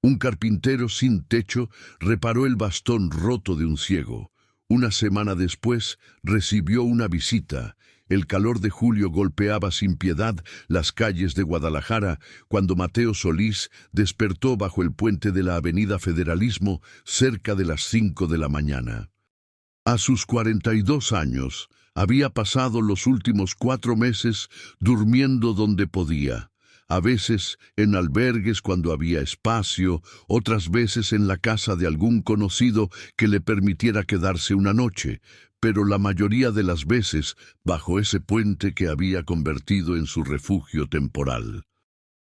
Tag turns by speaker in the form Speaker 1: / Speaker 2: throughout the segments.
Speaker 1: Un carpintero sin techo reparó el bastón roto de un ciego. Una semana después recibió una visita. El calor de julio golpeaba sin piedad las calles de Guadalajara cuando Mateo Solís despertó bajo el puente de la Avenida Federalismo cerca de las 5 de la mañana. A sus 42 años, había pasado los últimos 4 meses durmiendo donde podía. A veces en albergues cuando había espacio, otras veces en la casa de algún conocido que le permitiera quedarse una noche, pero la mayoría de las veces bajo ese puente que había convertido en su refugio temporal.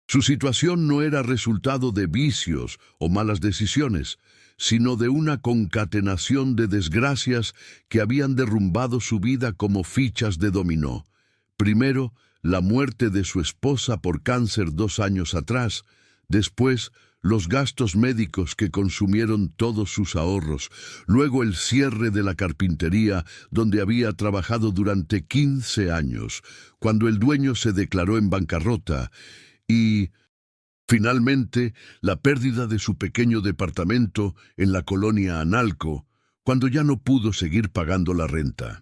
Speaker 1: Su situación no era resultado de vicios o malas decisiones, sino de una concatenación de desgracias que habían derrumbado su vida como fichas de dominó. Primero, la muerte de su esposa por cáncer 2 años atrás, después los gastos médicos que consumieron todos sus ahorros, luego el cierre de la carpintería donde había trabajado durante 15 años, cuando el dueño se declaró en bancarrota, y finalmente la pérdida de su pequeño departamento en la colonia Analco, cuando ya no pudo seguir pagando la renta.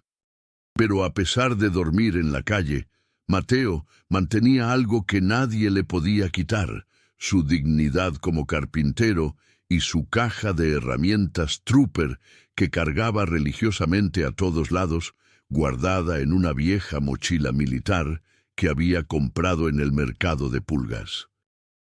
Speaker 1: Pero a pesar de dormir en la calle, Mateo mantenía algo que nadie le podía quitar: su dignidad como carpintero y su caja de herramientas Trooper que cargaba religiosamente a todos lados, guardada en una vieja mochila militar que había comprado en el mercado de pulgas.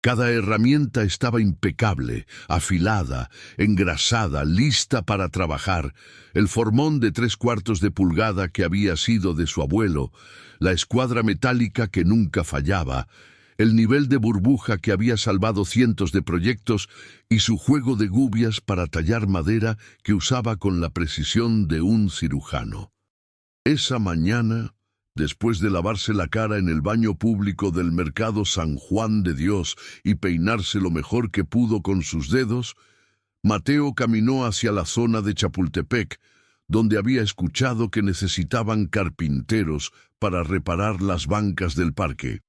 Speaker 1: Cada herramienta estaba impecable, afilada, engrasada, lista para trabajar. El formón de 3/4 de pulgada que había sido de su abuelo, la escuadra metálica que nunca fallaba, el nivel de burbuja que había salvado cientos de proyectos y su juego de gubias para tallar madera que usaba con la precisión de un cirujano. Esa mañana, después de lavarse la cara en el baño público del mercado San Juan de Dios y peinarse lo mejor que pudo con sus dedos, Mateo caminó hacia la zona de Chapultepec, donde había escuchado que necesitaban carpinteros para reparar las bancas del parque.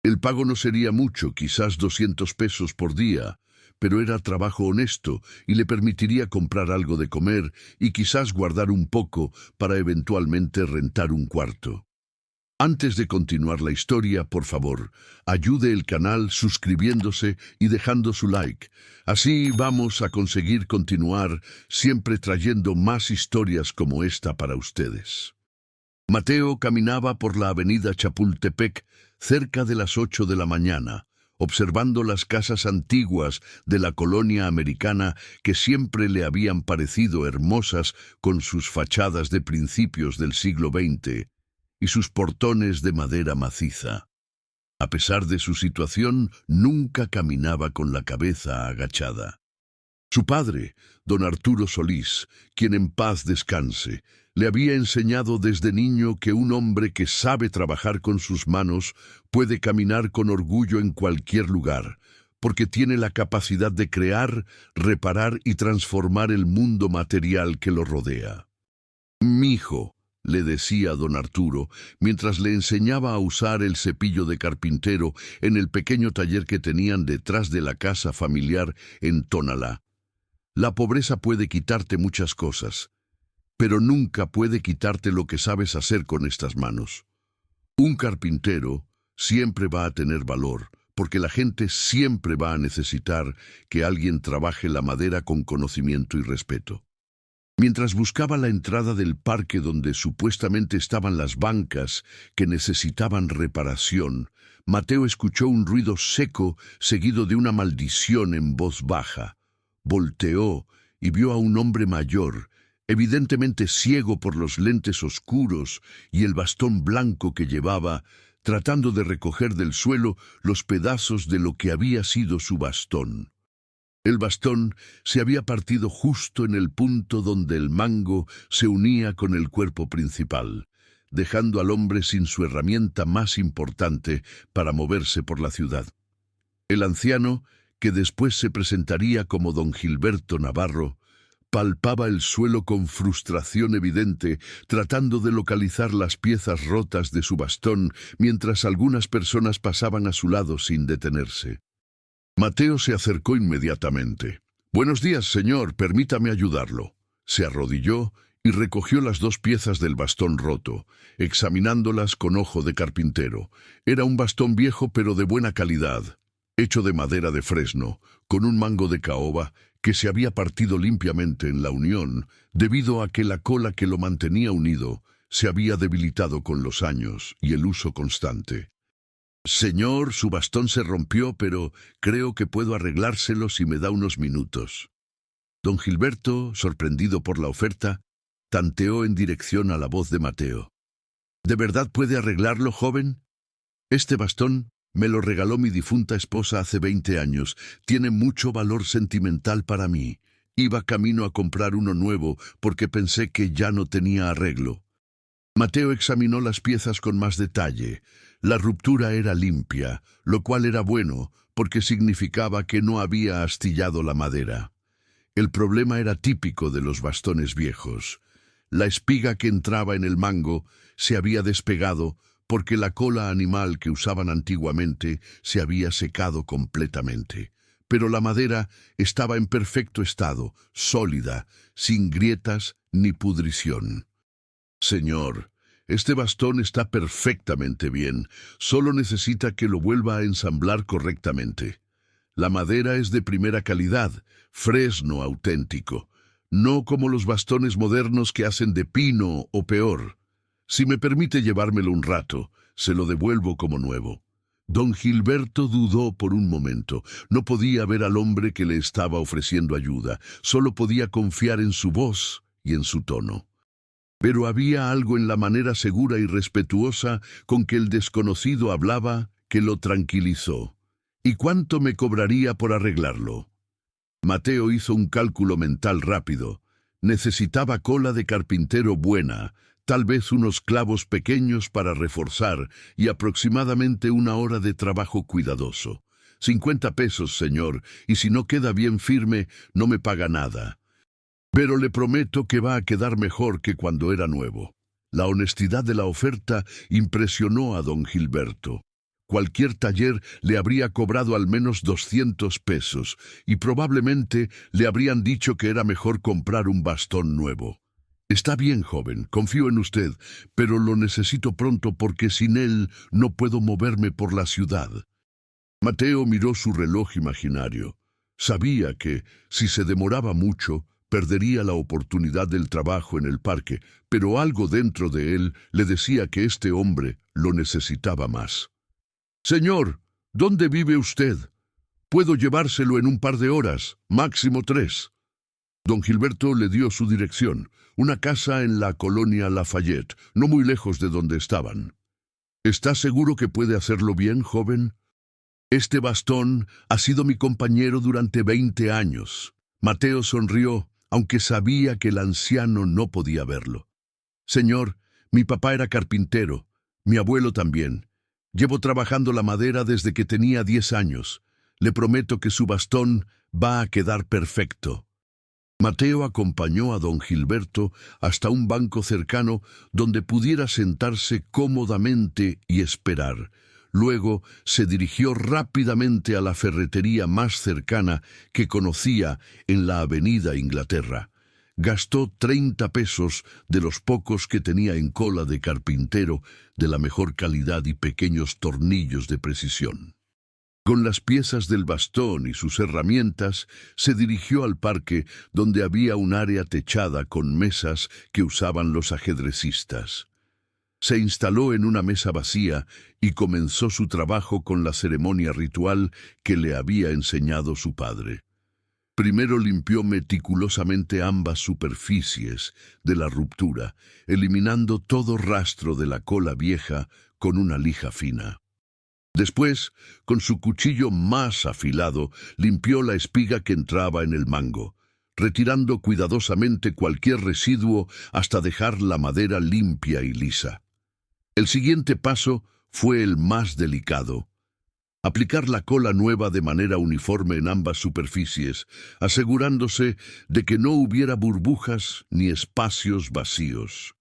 Speaker 1: El pago no sería mucho, quizás 200 pesos por día, pero era trabajo honesto y le permitiría comprar algo de comer y quizás guardar un poco para eventualmente rentar un cuarto. Antes de continuar la historia, por favor, ayude el canal suscribiéndose y dejando su like. Así vamos a conseguir continuar siempre trayendo más historias como esta para ustedes. Mateo caminaba por la avenida Chapultepec cerca de las 8 de la mañana, observando las casas antiguas de la colonia americana que siempre le habían parecido hermosas con sus fachadas de principios del siglo XX. Y sus portones de madera maciza. A pesar de su situación, nunca caminaba con la cabeza agachada. Su padre, don Arturo Solís, quien en paz descanse, le había enseñado desde niño que un hombre que sabe trabajar con sus manos puede caminar con orgullo en cualquier lugar, porque tiene la capacidad de crear, reparar y transformar el mundo material que lo rodea. «Mijo», le decía don Arturo, mientras le enseñaba a usar el cepillo de carpintero en el pequeño taller que tenían detrás de la casa familiar en Tonalá. La pobreza puede quitarte muchas cosas, pero nunca puede quitarte lo que sabes hacer con estas manos. Un carpintero siempre va a tener valor, porque la gente siempre va a necesitar que alguien trabaje la madera con conocimiento y respeto. Mientras buscaba la entrada del parque donde supuestamente estaban las bancas que necesitaban reparación, Mateo escuchó un ruido seco seguido de una maldición en voz baja. Volteó y vio a un hombre mayor, evidentemente ciego por los lentes oscuros y el bastón blanco que llevaba, tratando de recoger del suelo los pedazos de lo que había sido su bastón. El bastón se había partido justo en el punto donde el mango se unía con el cuerpo principal, dejando al hombre sin su herramienta más importante para moverse por la ciudad. El anciano, que después se presentaría como don Gilberto Navarro, palpaba el suelo con frustración evidente, tratando de localizar las piezas rotas de su bastón mientras algunas personas pasaban a su lado sin detenerse. Mateo se acercó inmediatamente. «Buenos días, señor, permítame ayudarlo». Se arrodilló y recogió las dos piezas del bastón roto, examinándolas con ojo de carpintero. Era un bastón viejo pero de buena calidad, hecho de madera de fresno, con un mango de caoba que se había partido limpiamente en la unión, debido a que la cola que lo mantenía unido se había debilitado con los años y el uso constante. «Señor, su bastón se rompió, pero creo que puedo arreglárselo si me da unos minutos». Don Gilberto, sorprendido por la oferta, tanteó en dirección a la voz de Mateo. «¿De verdad puede arreglarlo, joven? Este bastón me lo regaló mi difunta esposa hace 20 años. Tiene mucho valor sentimental para mí. Iba camino a comprar uno nuevo porque pensé que ya no tenía arreglo». Mateo examinó las piezas con más detalle. La ruptura era limpia, lo cual era bueno, porque significaba que no había astillado la madera. El problema era típico de los bastones viejos. La espiga que entraba en el mango se había despegado porque la cola animal que usaban antiguamente se había secado completamente. Pero la madera estaba en perfecto estado, sólida, sin grietas ni pudrición. «Señor, este bastón está perfectamente bien, solo necesita que lo vuelva a ensamblar correctamente. La madera es de primera calidad, fresno auténtico, no como los bastones modernos que hacen de pino o peor. Si me permite llevármelo un rato, se lo devuelvo como nuevo». Don Gilberto dudó por un momento. No podía ver al hombre que le estaba ofreciendo ayuda, solo podía confiar en su voz y en su tono. Pero había algo en la manera segura y respetuosa con que el desconocido hablaba que lo tranquilizó. «¿Y cuánto me cobraría por arreglarlo?» Mateo hizo un cálculo mental rápido. Necesitaba cola de carpintero buena, tal vez unos clavos pequeños para reforzar y aproximadamente 1 hora de trabajo cuidadoso. 50 pesos, señor, y si no queda bien firme, no me paga nada. Pero le prometo que va a quedar mejor que cuando era nuevo». La honestidad de la oferta impresionó a don Gilberto. Cualquier taller le habría cobrado al menos 200 pesos y probablemente le habrían dicho que era mejor comprar un bastón nuevo. «Está bien, joven, confío en usted, pero lo necesito pronto porque sin él no puedo moverme por la ciudad». Mateo miró su reloj imaginario. Sabía que, si se demoraba mucho, perdería la oportunidad del trabajo en el parque, pero algo dentro de él le decía que este hombre lo necesitaba más. «Señor, ¿dónde vive usted? Puedo llevárselo en un par de horas, máximo 3». Don Gilberto le dio su dirección, una casa en la colonia Lafayette, no muy lejos de donde estaban. «¿Está seguro que puede hacerlo bien, joven? Este bastón ha sido mi compañero durante 20 años». Mateo sonrió, aunque sabía que el anciano no podía verlo. «Señor, mi papá era carpintero, mi abuelo también. Llevo trabajando la madera desde que tenía 10 años. Le prometo que su bastón va a quedar perfecto». Mateo acompañó a don Gilberto hasta un banco cercano donde pudiera sentarse cómodamente y esperar. Luego se dirigió rápidamente a la ferretería más cercana que conocía en la avenida Inglaterra. Gastó 30 pesos de los pocos que tenía en cola de carpintero, de la mejor calidad y pequeños tornillos de precisión. Con las piezas del bastón y sus herramientas, se dirigió al parque donde había un área techada con mesas que usaban los ajedrecistas. Se instaló en una mesa vacía y comenzó su trabajo con la ceremonia ritual que le había enseñado su padre. Primero limpió meticulosamente ambas superficies de la ruptura, eliminando todo rastro de la cola vieja con una lija fina. Después, con su cuchillo más afilado, limpió la espiga que entraba en el mango, retirando cuidadosamente cualquier residuo hasta dejar la madera limpia y lisa. El siguiente paso fue el más delicado: aplicar la cola nueva de manera uniforme en ambas superficies, asegurándose de que no hubiera burbujas ni espacios vacíos.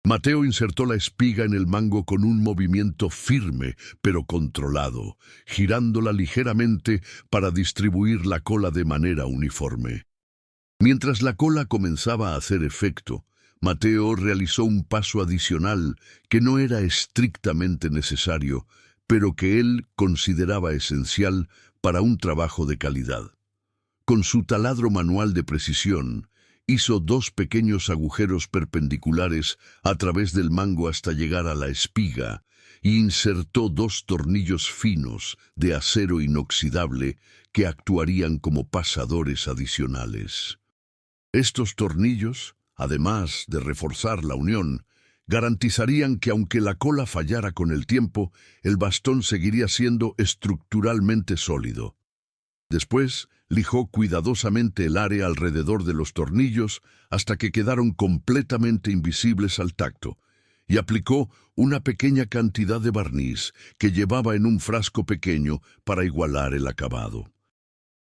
Speaker 1: Mateo insertó la espiga en el mango con un movimiento firme, pero controlado, girándola ligeramente para distribuir la cola de manera uniforme. Mientras la cola comenzaba a hacer efecto, Mateo realizó un paso adicional que no era estrictamente necesario, pero que él consideraba esencial para un trabajo de calidad. Con su taladro manual de precisión, hizo 2 pequeños agujeros perpendiculares a través del mango hasta llegar a la espiga y insertó 2 tornillos finos de acero inoxidable que actuarían como pasadores adicionales. Estos tornillos, además de reforzar la unión, garantizarían que aunque la cola fallara con el tiempo, el bastón seguiría siendo estructuralmente sólido. Después, lijó cuidadosamente el área alrededor de los tornillos hasta que quedaron completamente invisibles al tacto, y aplicó una pequeña cantidad de barniz que llevaba en un frasco pequeño para igualar el acabado.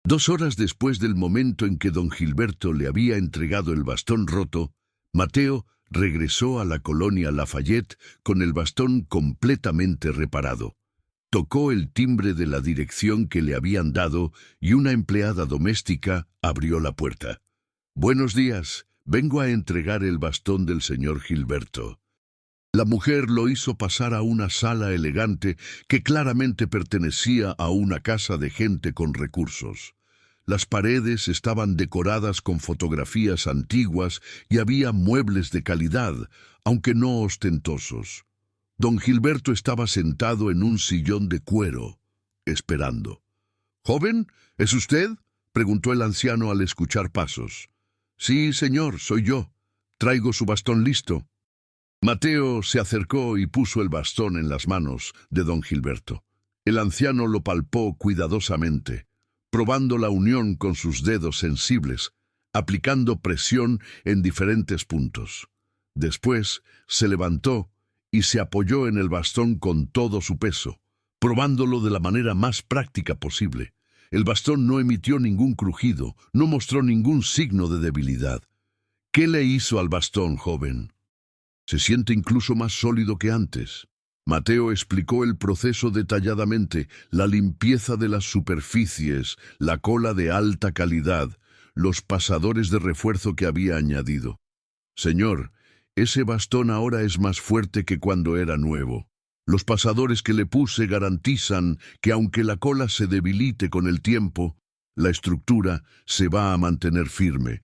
Speaker 1: 2 horas después del momento en que don Gilberto le había entregado el bastón roto, Mateo regresó a la colonia Lafayette con el bastón completamente reparado. Tocó el timbre de la dirección que le habían dado y una empleada doméstica abrió la puerta. «Buenos días, vengo a entregar el bastón del señor Gilberto». La mujer lo hizo pasar a una sala elegante que claramente pertenecía a una casa de gente con recursos. Las paredes estaban decoradas con fotografías antiguas y había muebles de calidad, aunque no ostentosos. Don Gilberto estaba sentado en un sillón de cuero, esperando. «¿Joven? ¿Es usted?», preguntó el anciano al escuchar pasos. «Sí, señor, soy yo. Traigo su bastón listo». Mateo se acercó y puso el bastón en las manos de don Gilberto. El anciano lo palpó cuidadosamente, probando la unión con sus dedos sensibles, aplicando presión en diferentes puntos. Después se levantó y se apoyó en el bastón con todo su peso, probándolo de la manera más práctica posible. El bastón no emitió ningún crujido, no mostró ningún signo de debilidad. «¿Qué le hizo al bastón, joven?». «Se siente incluso más sólido que antes». Mateo explicó el proceso detalladamente, la limpieza de las superficies, la cola de alta calidad, los pasadores de refuerzo que había añadido. «Señor, ese bastón ahora es más fuerte que cuando era nuevo. Los pasadores que le puse garantizan que aunque la cola se debilite con el tiempo, la estructura se va a mantener firme.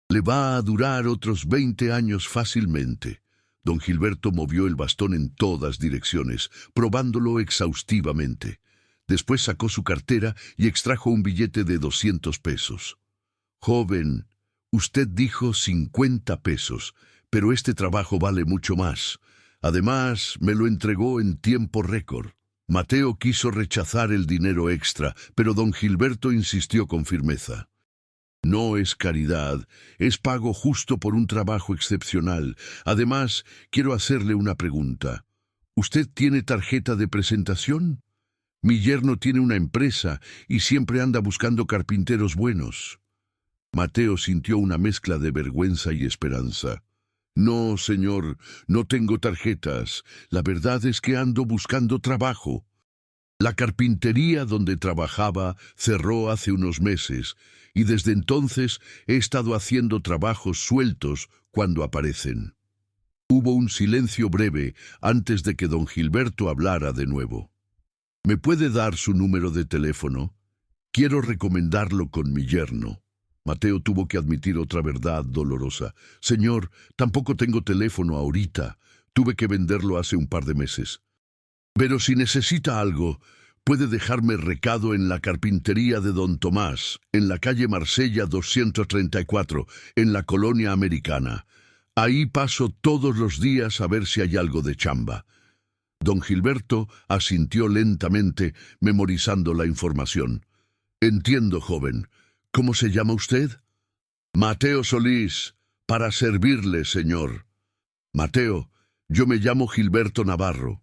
Speaker 1: Le va a durar otros 20 años fácilmente». Don Gilberto movió el bastón en todas direcciones, probándolo exhaustivamente. Después sacó su cartera y extrajo un billete de 200 pesos. «Joven, usted dijo 50 pesos, pero este trabajo vale mucho más. Además, me lo entregó en tiempo récord». Mateo quiso rechazar el dinero extra, pero don Gilberto insistió con firmeza. «No es caridad, es pago justo por un trabajo excepcional. Además, quiero hacerle una pregunta. ¿Usted tiene tarjeta de presentación? Mi yerno tiene una empresa y siempre anda buscando carpinteros buenos». Mateo sintió una mezcla de vergüenza y esperanza. «No, señor, no tengo tarjetas. La verdad es que ando buscando trabajo. La carpintería donde trabajaba cerró hace unos meses, y desde entonces he estado haciendo trabajos sueltos cuando aparecen». Hubo un silencio breve antes de que don Gilberto hablara de nuevo. «¿Me puede dar su número de teléfono? Quiero recomendarlo con mi yerno». Mateo tuvo que admitir otra verdad dolorosa. «Señor, tampoco tengo teléfono ahorita. Tuve que venderlo hace un par de meses. Pero si necesita algo, puede dejarme recado en la carpintería de don Tomás, en la calle Marsella 234, en la colonia americana. Ahí paso todos los días a ver si hay algo de chamba». Don Gilberto asintió lentamente, memorizando la información. «Entiendo, joven. ¿Cómo se llama usted?» «Mateo Solís, para servirle, señor». «Mateo, yo me llamo Gilberto Navarro.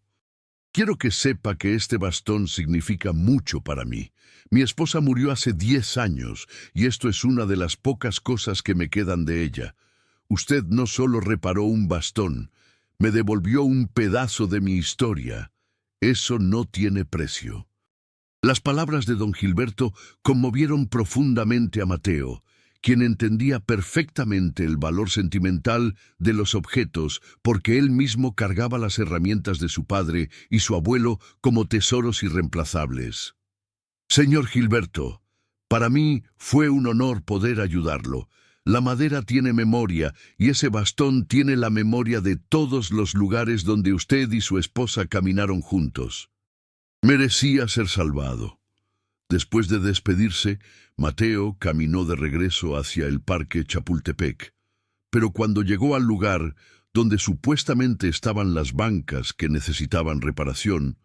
Speaker 1: Quiero que sepa que este bastón significa mucho para mí. Mi esposa murió hace 10 años y esto es una de las pocas cosas que me quedan de ella. Usted no solo reparó un bastón, Me devolvió un pedazo de mi historia. Eso no tiene precio. Las palabras de don Gilberto conmovieron profundamente a Mateo, quien entendía perfectamente el valor sentimental de los objetos porque él mismo cargaba las herramientas de su padre y su abuelo como tesoros irreemplazables. Señor Gilberto, para mí fue un honor poder ayudarlo. La madera tiene memoria y ese bastón tiene la memoria de todos los lugares donde usted y su esposa caminaron juntos. Merecía ser salvado. Después de despedirse, Mateo caminó de regreso hacia el parque Chapultepec. Pero cuando llegó al lugar donde supuestamente estaban las bancas que necesitaban reparación,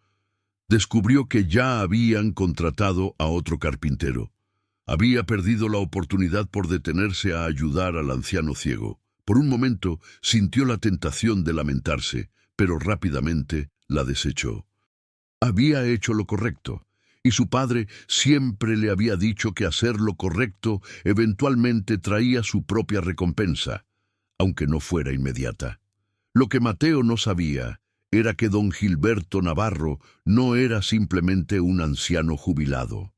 Speaker 1: descubrió que ya habían contratado a otro carpintero. Había perdido la oportunidad por detenerse a ayudar al anciano ciego. Por un momento sintió la tentación de lamentarse, pero rápidamente la desechó. Había hecho lo correcto, y su padre siempre le había dicho que hacer lo correcto eventualmente traía su propia recompensa, aunque no fuera inmediata. Lo que Mateo no sabía era que don Gilberto Navarro no era simplemente un anciano jubilado.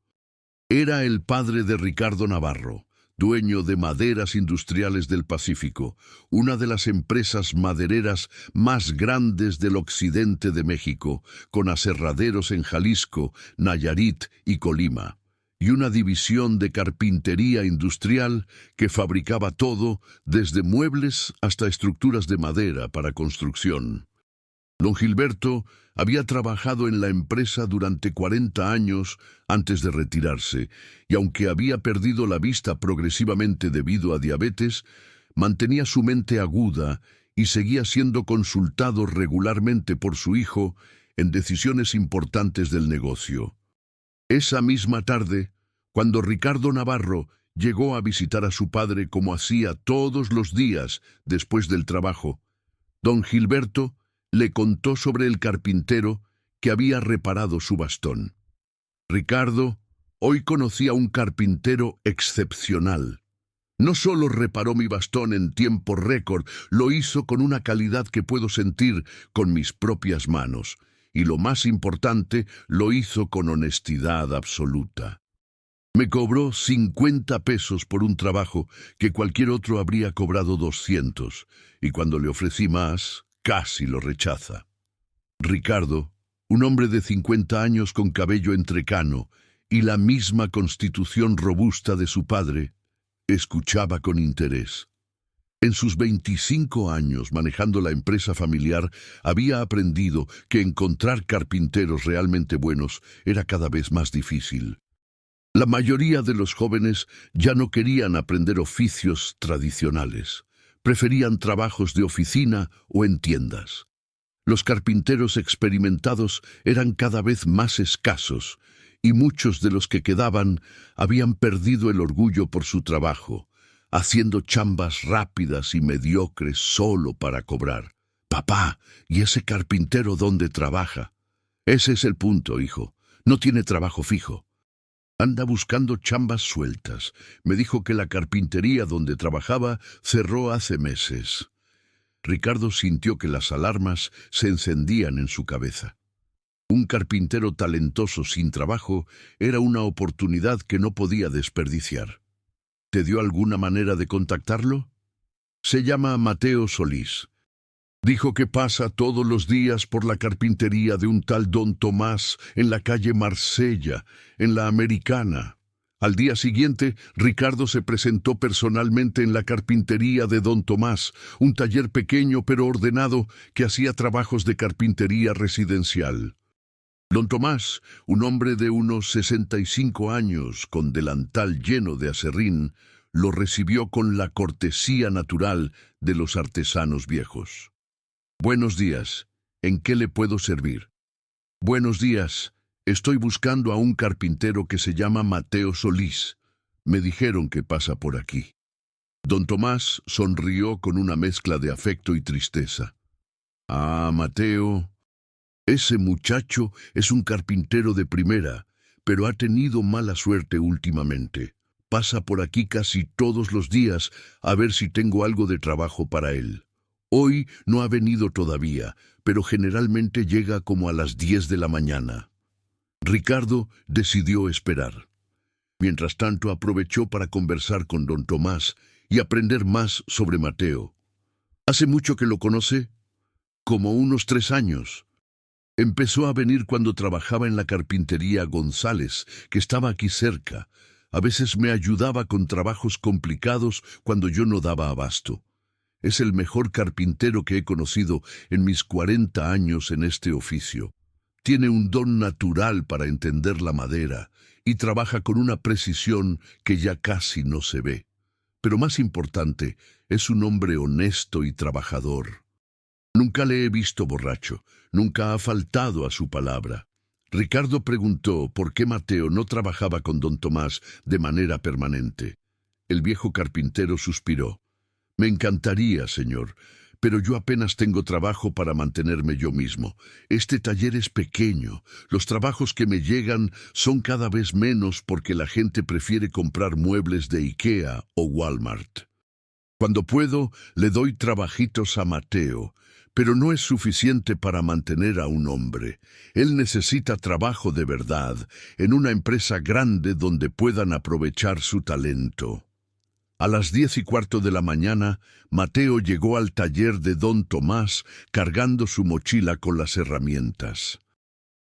Speaker 1: Era el padre de Ricardo Navarro, dueño de Maderas Industriales del Pacífico, una de las empresas madereras más grandes del occidente de México, con aserraderos en Jalisco, Nayarit y Colima, y una división de carpintería industrial que fabricaba todo, desde muebles hasta estructuras de madera para construcción. Don Gilberto había trabajado en la empresa durante 40 años antes de retirarse, y aunque había perdido la vista progresivamente debido a diabetes, mantenía su mente aguda y seguía siendo consultado regularmente por su hijo en decisiones importantes del negocio. Esa misma tarde, cuando Ricardo Navarro llegó a visitar a su padre como hacía todos los días después del trabajo, don Gilberto le contó sobre el carpintero que había reparado su bastón. Ricardo, hoy conocí a un carpintero excepcional. No solo reparó mi bastón en tiempo récord, lo hizo con una calidad que puedo sentir con mis propias manos. Y lo más importante, lo hizo con honestidad absoluta. Me cobró 50 pesos por un trabajo que cualquier otro habría cobrado 200, y cuando le ofrecí más, casi lo rechaza. Ricardo, un hombre de 50 años con cabello entrecano y la misma constitución robusta de su padre, escuchaba con interés. En sus 25 años manejando la empresa familiar, había aprendido que encontrar carpinteros realmente buenos era cada vez más difícil. La mayoría de los jóvenes ya no querían aprender oficios tradicionales. Preferían trabajos de oficina o en tiendas. Los carpinteros experimentados eran cada vez más escasos, y muchos de los que quedaban habían perdido el orgullo por su trabajo, haciendo chambas rápidas y mediocres solo para cobrar. Papá, ¿y ese carpintero dónde trabaja? Ese es el punto, hijo. No tiene trabajo fijo. Anda buscando chambas sueltas. Me dijo que la carpintería donde trabajaba cerró hace meses. Ricardo sintió que las alarmas se encendían en su cabeza. Un carpintero talentoso sin trabajo era una oportunidad que no podía desperdiciar. ¿Te dio alguna manera de contactarlo? Se llama Mateo Solís. Dijo que pasa todos los días por la carpintería de un tal don Tomás en la calle Marsella, en la Americana. Al día siguiente, Ricardo se presentó personalmente en la carpintería de don Tomás, un taller pequeño pero ordenado que hacía trabajos de carpintería residencial. Don Tomás, un hombre de unos 65 años, con delantal lleno de aserrín, lo recibió con la cortesía natural de los artesanos viejos. Buenos días, ¿en qué le puedo servir? Buenos días, estoy buscando a un carpintero que se llama Mateo Solís. Me dijeron que pasa por aquí. Don Tomás sonrió con una mezcla de afecto y tristeza. Ah, Mateo, ese muchacho es un carpintero de primera, pero ha tenido mala suerte últimamente. Pasa por aquí casi todos los días a ver si tengo algo de trabajo para él. Hoy no ha venido todavía, pero generalmente llega como a las 10 de la mañana. Ricardo decidió esperar. Mientras tanto, aprovechó para conversar con don Tomás y aprender más sobre Mateo. ¿Hace mucho que lo conoce? Como unos 3 años. Empezó a venir cuando trabajaba en la carpintería González, que estaba aquí cerca. A veces me ayudaba con trabajos complicados cuando yo no daba abasto. Es el mejor carpintero que he conocido en mis 40 años en este oficio. Tiene un don natural para entender la madera y trabaja con una precisión que ya casi no se ve. Pero más importante, es un hombre honesto y trabajador. Nunca le he visto borracho, nunca ha faltado a su palabra. Ricardo preguntó por qué Mateo no trabajaba con don Tomás de manera permanente. El viejo carpintero suspiró. Me encantaría, señor, pero yo apenas tengo trabajo para mantenerme yo mismo. Este taller es pequeño. Los trabajos que me llegan son cada vez menos porque la gente prefiere comprar muebles de IKEA o Walmart. Cuando puedo, le doy trabajitos a Mateo, pero no es suficiente para mantener a un hombre. Él necesita trabajo de verdad, en una empresa grande donde puedan aprovechar su talento. A las 10:15 de la mañana, Mateo llegó al taller de don Tomás cargando su mochila con las herramientas.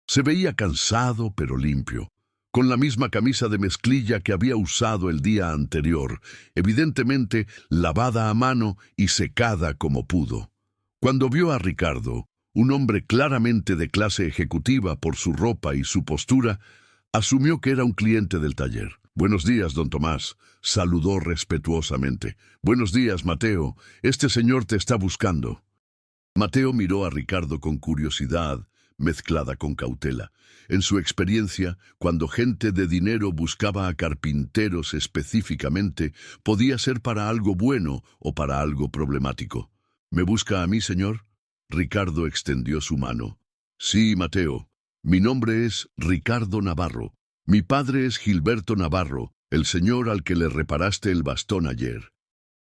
Speaker 1: Se veía cansado pero limpio, con la misma camisa de mezclilla que había usado el día anterior, evidentemente lavada a mano y secada como pudo. Cuando vio a Ricardo, un hombre claramente de clase ejecutiva por su ropa y su postura, asumió que era un cliente del taller. Buenos días, don Tomás, saludó respetuosamente. Buenos días, Mateo, este señor te está buscando. Mateo miró a Ricardo con curiosidad, mezclada con cautela. En su experiencia, cuando gente de dinero buscaba a carpinteros específicamente, podía ser para algo bueno o para algo problemático. ¿Me busca a mí, señor? Ricardo extendió su mano. Sí, Mateo. Mi nombre es Ricardo Navarro. Mi padre es Gilberto Navarro, el señor al que le reparaste el bastón ayer.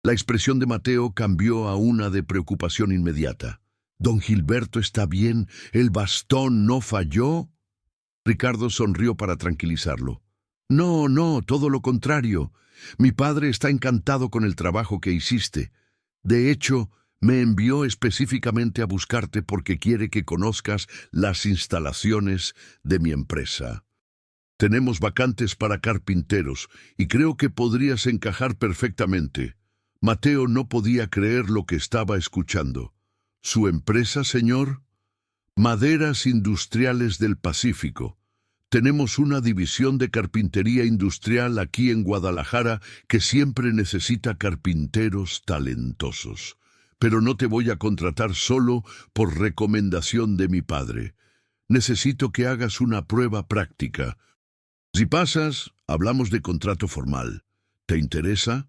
Speaker 1: La expresión de Mateo cambió a una de preocupación inmediata. ¿Don Gilberto está bien? ¿El bastón no falló? Ricardo sonrió para tranquilizarlo. No, no, todo lo contrario. Mi padre está encantado con el trabajo que hiciste. De hecho, me envió específicamente a buscarte porque quiere que conozcas las instalaciones de mi empresa. Tenemos vacantes para carpinteros y creo que podrías encajar perfectamente. Mateo no podía creer lo que estaba escuchando. ¿Su empresa, señor? Maderas Industriales del Pacífico. Tenemos una división de carpintería industrial aquí en Guadalajara que siempre necesita carpinteros talentosos. Pero no te voy a contratar solo por recomendación de mi padre. Necesito que hagas una prueba práctica. Si pasas, hablamos de contrato formal. ¿Te interesa?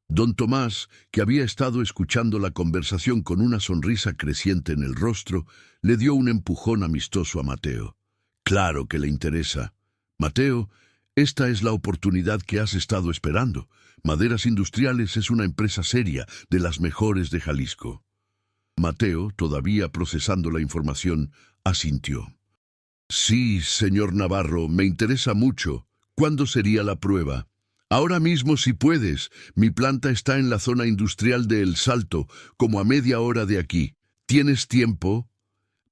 Speaker 1: Don Tomás, que había estado escuchando la conversación con una sonrisa creciente en el rostro, le dio un empujón amistoso a Mateo. Claro que le interesa. Mateo, esta es la oportunidad que has estado esperando. Maderas Industriales es una empresa seria, de las mejores de Jalisco. Mateo, todavía procesando la información, asintió. Sí, señor Navarro, me interesa mucho. ¿Cuándo sería la prueba? Ahora mismo si puedes. Mi planta está en la zona industrial de El Salto, como a media hora de aquí. ¿Tienes tiempo?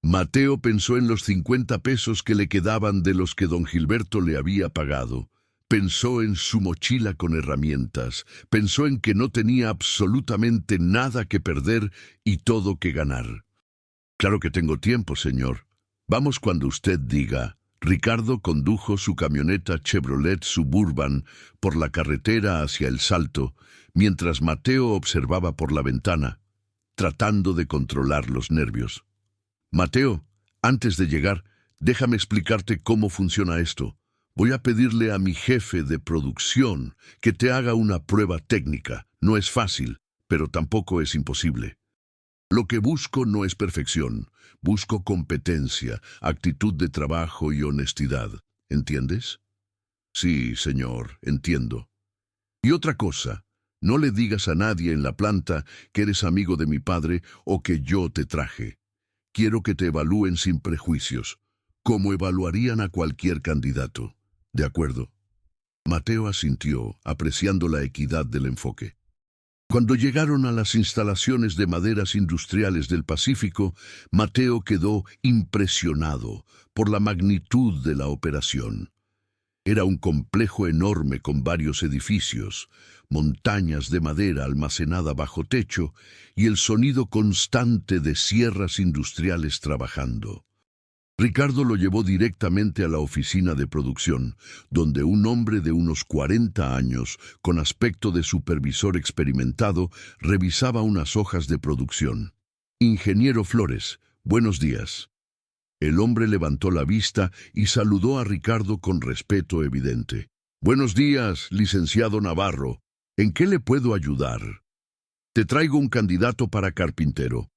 Speaker 1: Mateo pensó en los 50 pesos que le quedaban de los que don Gilberto le había pagado. Pensó en su mochila con herramientas. Pensó en que no tenía absolutamente nada que perder y todo que ganar. Claro que tengo tiempo, señor. Vamos cuando usted diga. Ricardo condujo su camioneta Chevrolet Suburban por la carretera hacia El Salto, mientras Mateo observaba por la ventana, tratando de controlar los nervios. Mateo, antes de llegar, déjame explicarte cómo funciona esto. Voy a pedirle a mi jefe de producción que te haga una prueba técnica. No es fácil, pero tampoco es imposible. Lo que busco no es perfección, busco competencia, actitud de trabajo y honestidad. ¿Entiendes? Sí, señor, entiendo. Y otra cosa, No le digas a nadie en la planta que eres amigo de mi padre o que yo te traje. Quiero que te evalúen sin prejuicios, como evaluarían a cualquier candidato. ¿De acuerdo? Mateo asintió, apreciando la equidad del enfoque. Cuando llegaron a las instalaciones de maderas industriales del Pacífico, Mateo quedó impresionado por la magnitud de la operación. Era un complejo enorme con varios edificios, montañas de madera almacenada bajo techo y el sonido constante de sierras industriales trabajando. Ricardo lo llevó directamente a la oficina de producción, donde un hombre de unos 40 años, con aspecto de supervisor experimentado, revisaba unas hojas de producción. Ingeniero Flores, buenos días. El hombre levantó la vista y saludó a Ricardo con respeto evidente. Buenos días, licenciado Navarro. ¿En qué le puedo ayudar? Te traigo un candidato para carpintero.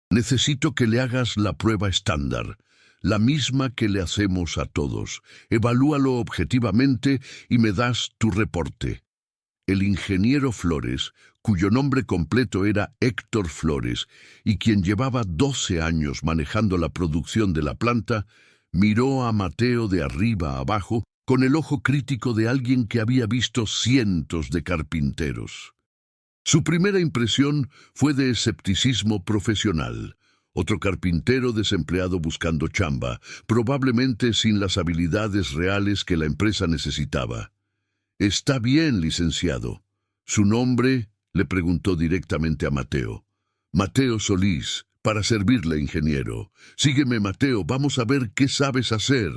Speaker 1: Necesito que le hagas la prueba estándar, la misma que le hacemos a todos. Evalúalo objetivamente y me das tu reporte. El ingeniero Flores, cuyo nombre completo era Héctor Flores, y quien llevaba 12 años manejando la producción de la planta, miró a Mateo de arriba a abajo con el ojo crítico de alguien que había visto cientos de carpinteros. Su primera impresión fue de escepticismo profesional. Otro carpintero desempleado buscando chamba, probablemente sin las habilidades reales que la empresa necesitaba. «Está bien, licenciado. ¿Su nombre?», le preguntó directamente a Mateo. «Mateo Solís, para servirle, ingeniero. Sígueme, Mateo, vamos a ver qué sabes hacer».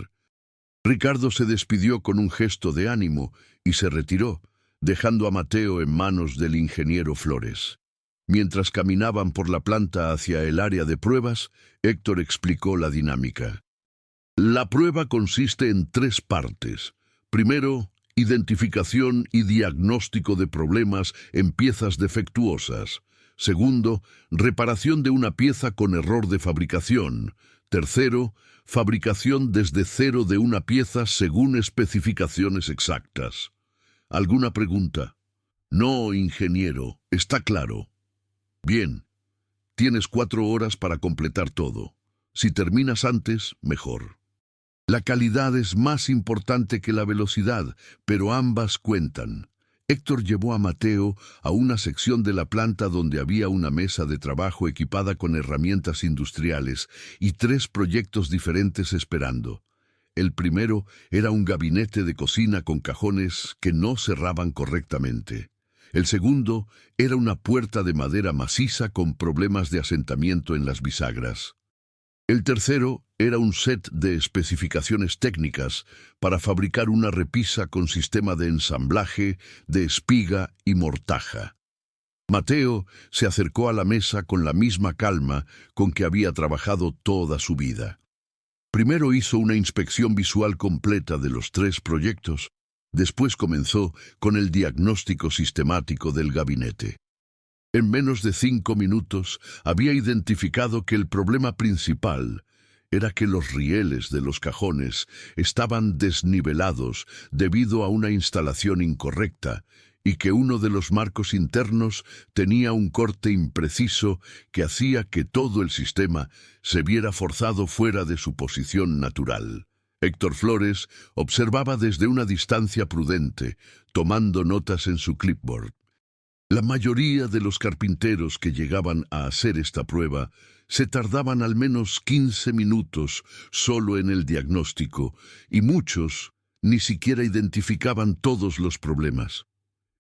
Speaker 1: Ricardo se despidió con un gesto de ánimo y se retiró, dejando a Mateo en manos del ingeniero Flores. Mientras caminaban por la planta hacia el área de pruebas, Héctor explicó la dinámica. La prueba consiste en 3 partes. Primero, identificación y diagnóstico de problemas en piezas defectuosas. Segundo, reparación de una pieza con error de fabricación. Tercero, fabricación desde cero de una pieza según especificaciones exactas. ¿Alguna pregunta? No, ingeniero, está claro. Bien, tienes 4 horas para completar todo. Si terminas antes, mejor. La calidad es más importante que la velocidad, pero ambas cuentan. Héctor llevó a Mateo a una sección de la planta donde había una mesa de trabajo equipada con herramientas industriales y 3 proyectos diferentes esperando. El primero era un gabinete de cocina con cajones que no cerraban correctamente. El segundo era una puerta de madera maciza con problemas de asentamiento en las bisagras. El tercero era un set de especificaciones técnicas para fabricar una repisa con sistema de ensamblaje, de espiga y mortaja. Mateo se acercó a la mesa con la misma calma con que había trabajado toda su vida. Primero hizo una inspección visual completa de los 3 proyectos. Después comenzó con el diagnóstico sistemático del gabinete. En menos de 5 minutos había identificado que el problema principal era que los rieles de los cajones estaban desnivelados debido a una instalación incorrecta y que uno de los marcos internos tenía un corte impreciso que hacía que todo el sistema se viera forzado fuera de su posición natural. Héctor Flores observaba desde una distancia prudente, tomando notas en su clipboard. La mayoría de los carpinteros que llegaban a hacer esta prueba se tardaban al menos 15 minutos solo en el diagnóstico, y muchos ni siquiera identificaban todos los problemas.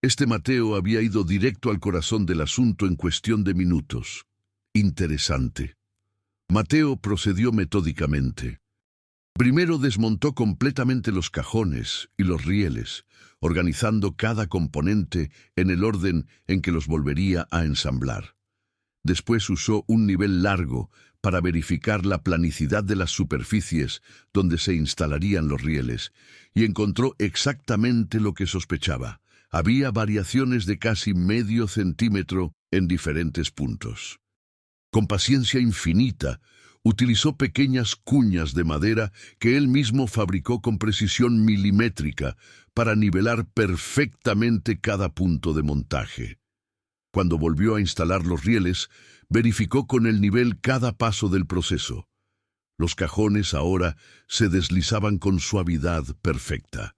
Speaker 1: Este Mateo había ido directo al corazón del asunto en cuestión de minutos. Interesante. Mateo procedió metódicamente. Primero desmontó completamente los cajones y los rieles, organizando cada componente en el orden en que los volvería a ensamblar. Después usó un nivel largo para verificar la planicidad de las superficies donde se instalarían los rieles, y encontró exactamente lo que sospechaba. Había variaciones de casi medio centímetro en diferentes puntos. Con paciencia infinita, utilizó pequeñas cuñas de madera que él mismo fabricó con precisión milimétrica para nivelar perfectamente cada punto de montaje. Cuando volvió a instalar los rieles, verificó con el nivel cada paso del proceso. Los cajones ahora se deslizaban con suavidad perfecta.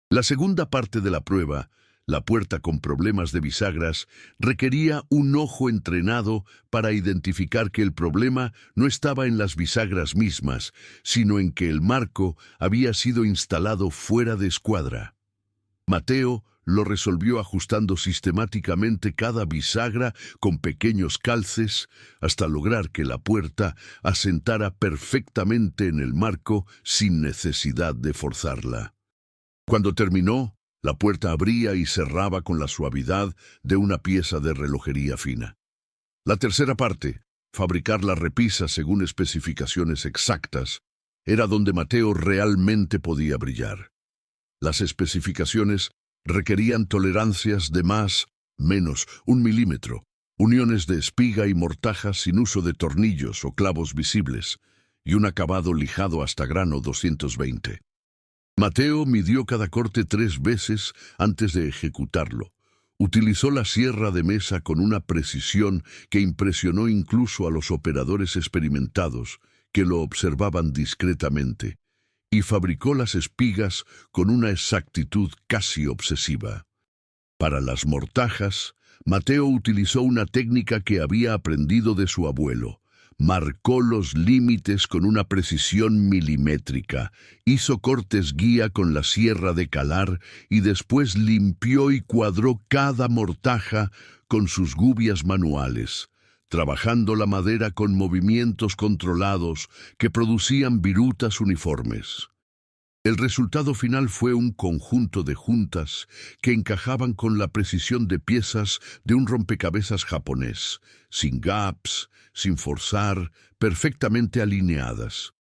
Speaker 1: La segunda parte de la prueba, la puerta con problemas de bisagras, requería un ojo entrenado para identificar que el problema no estaba en las bisagras mismas, sino en que el marco había sido instalado fuera de escuadra. Mateo lo resolvió ajustando sistemáticamente cada bisagra con pequeños calces hasta lograr que la puerta asentara perfectamente en el marco sin necesidad de forzarla. Cuando terminó, la puerta abría y cerraba con la suavidad de una pieza de relojería fina. La tercera parte, fabricar la repisa según especificaciones exactas, era donde Mateo realmente podía brillar. Las especificaciones requerían tolerancias de menos 1 milímetro, uniones de espiga y mortaja sin uso de tornillos o clavos visibles, y un acabado lijado hasta grano 220. Mateo midió cada corte 3 veces antes de ejecutarlo. Utilizó la sierra de mesa con una precisión que impresionó incluso a los operadores experimentados, que lo observaban discretamente, y fabricó las espigas con una exactitud casi obsesiva. Para las mortajas, Mateo utilizó una técnica que había aprendido de su abuelo. Marcó los límites con una precisión milimétrica, hizo cortes guía con la sierra de calar y después limpió y cuadró cada mortaja con sus gubias manuales, trabajando la madera con movimientos controlados que producían virutas uniformes. El resultado final fue un conjunto de juntas que encajaban con la precisión de piezas de un rompecabezas japonés, sin gaps, sin forzar, perfectamente alineadas.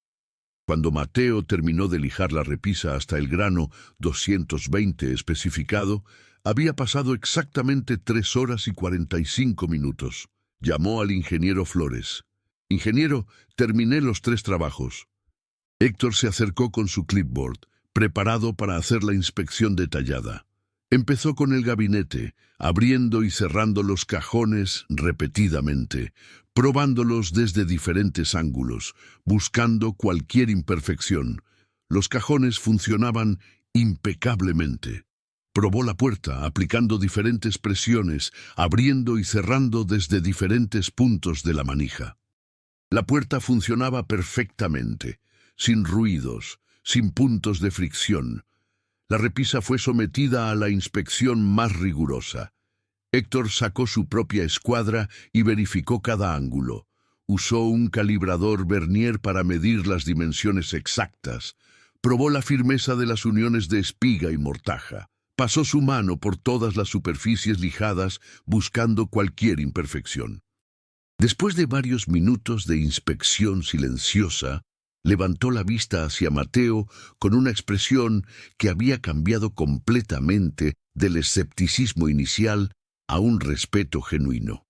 Speaker 1: Cuando Mateo terminó de lijar la repisa hasta el grano 220 especificado, había pasado exactamente 3 horas y 45 minutos. Llamó al ingeniero Flores. «Ingeniero, terminé los 3 trabajos». Héctor se acercó con su clipboard, preparado para hacer la inspección detallada. Empezó con el gabinete, abriendo y cerrando los cajones repetidamente, probándolos desde diferentes ángulos, buscando cualquier imperfección. Los cajones funcionaban impecablemente. Probó la puerta, aplicando diferentes presiones, abriendo y cerrando desde diferentes puntos de la manija. La puerta funcionaba perfectamente, sin ruidos, sin puntos de fricción. La repisa fue sometida a la inspección más rigurosa. Héctor sacó su propia escuadra y verificó cada ángulo. Usó un calibrador vernier para medir las dimensiones exactas. Probó la firmeza de las uniones de espiga y mortaja. Pasó su mano por todas las superficies lijadas, buscando cualquier imperfección. Después de varios minutos de inspección silenciosa, levantó la vista hacia Mateo con una expresión que había cambiado completamente del escepticismo inicial a un respeto genuino.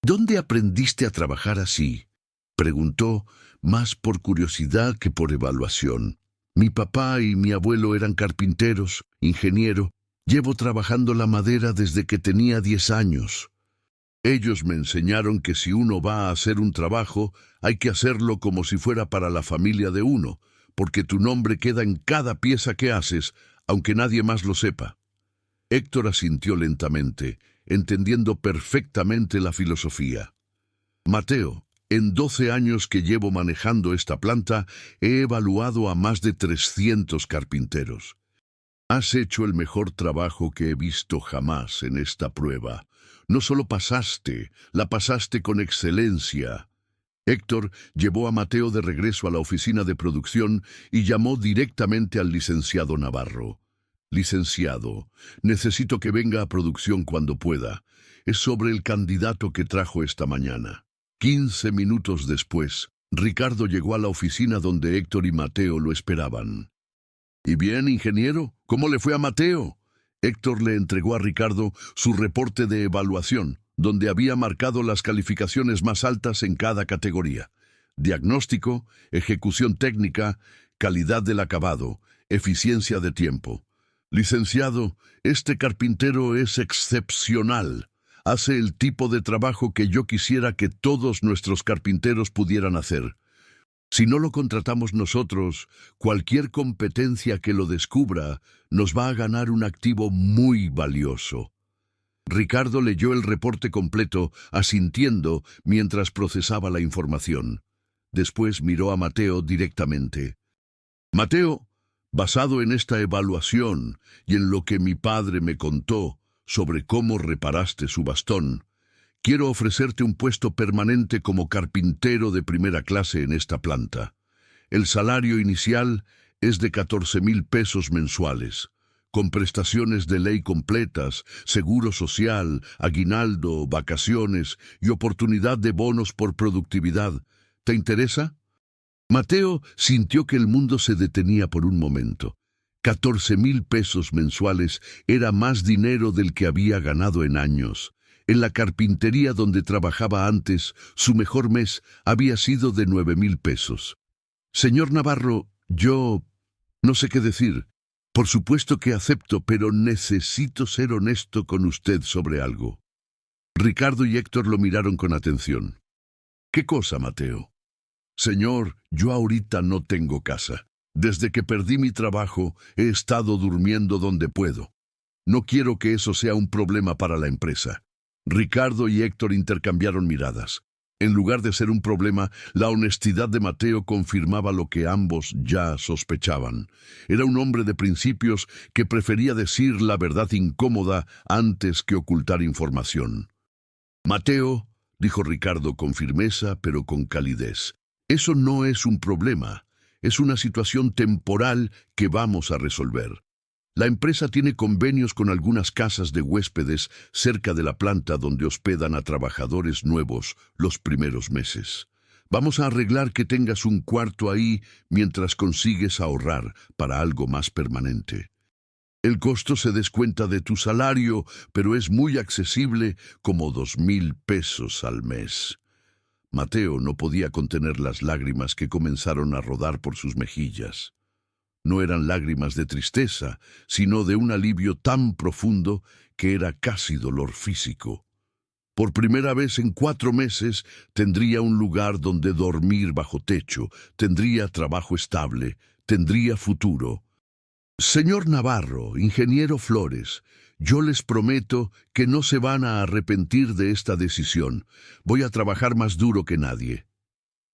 Speaker 1: «¿Dónde aprendiste a trabajar así?», preguntó, más por curiosidad que por evaluación. «Mi papá y mi abuelo eran carpinteros, ingeniero. Llevo trabajando la madera desde que tenía 10 años. Ellos me enseñaron que si uno va a hacer un trabajo, hay que hacerlo como si fuera para la familia de uno, porque tu nombre queda en cada pieza que haces, aunque nadie más lo sepa». Héctor asintió lentamente, entendiendo perfectamente la filosofía. «Mateo, en 12 años que llevo manejando esta planta, he evaluado a más de 300 carpinteros. Has hecho el mejor trabajo que he visto jamás en esta prueba. No solo pasaste, la pasaste con excelencia». Héctor llevó a Mateo de regreso a la oficina de producción y llamó directamente al licenciado Navarro. «Licenciado, necesito que venga a producción cuando pueda. Es sobre el candidato que trajo esta mañana». 15 minutos después, Ricardo llegó a la oficina donde Héctor y Mateo lo esperaban. «¿Y bien, ingeniero? ¿Cómo le fue a Mateo?». Héctor le entregó a Ricardo su reporte de evaluación, donde había marcado las calificaciones más altas en cada categoría: diagnóstico, ejecución técnica, calidad del acabado, eficiencia de tiempo. Licenciado, este carpintero es excepcional. Hace el tipo de trabajo que yo quisiera que todos nuestros carpinteros pudieran hacer. Si no lo contratamos nosotros, cualquier competencia que lo descubra nos va a ganar un activo muy valioso. Ricardo leyó el reporte completo, asintiendo mientras procesaba la información. Después miró a Mateo directamente. Mateo, basado en esta evaluación y en lo que mi padre me contó sobre cómo reparaste su bastón, quiero ofrecerte un puesto permanente como carpintero de primera clase en esta planta. El salario inicial es de 14,000 pesos mensuales, con prestaciones de ley completas, seguro social, aguinaldo, vacaciones y oportunidad de bonos por productividad. ¿Te interesa? Mateo sintió que el mundo se detenía por un momento. 14,000 pesos mensuales era más dinero del que había ganado en años. En la carpintería donde trabajaba antes, su mejor mes había sido de 9,000 pesos. Señor Navarro, yo no sé qué decir. Por supuesto que acepto, pero necesito ser honesto con usted sobre algo. Ricardo y Héctor lo miraron con atención. ¿Qué cosa, Mateo? Señor, yo ahorita no tengo casa. Desde que perdí mi trabajo, he estado durmiendo donde puedo. No quiero que eso sea un problema para la empresa. Ricardo y Héctor intercambiaron miradas. En lugar de ser un problema, la honestidad de Mateo confirmaba lo que ambos ya sospechaban. Era un hombre de principios que prefería decir la verdad incómoda antes que ocultar información. Mateo, dijo Ricardo con firmeza pero con calidez, eso no es un problema, es una situación temporal que vamos a resolver. La empresa tiene convenios con algunas casas de huéspedes cerca de la planta donde hospedan a trabajadores nuevos los primeros meses. Vamos a arreglar que tengas un cuarto ahí mientras consigues ahorrar para algo más permanente. El costo se descuenta de tu salario, pero es muy accesible, como 2,000 pesos al mes. Mateo no podía contener las lágrimas que comenzaron a rodar por sus mejillas. No eran lágrimas de tristeza, sino de un alivio tan profundo que era casi dolor físico. Por primera vez en 4 meses tendría un lugar donde dormir bajo techo, tendría trabajo estable, tendría futuro. Señor Navarro, ingeniero Flores, yo les prometo que no se van a arrepentir de esta decisión. Voy a trabajar más duro que nadie.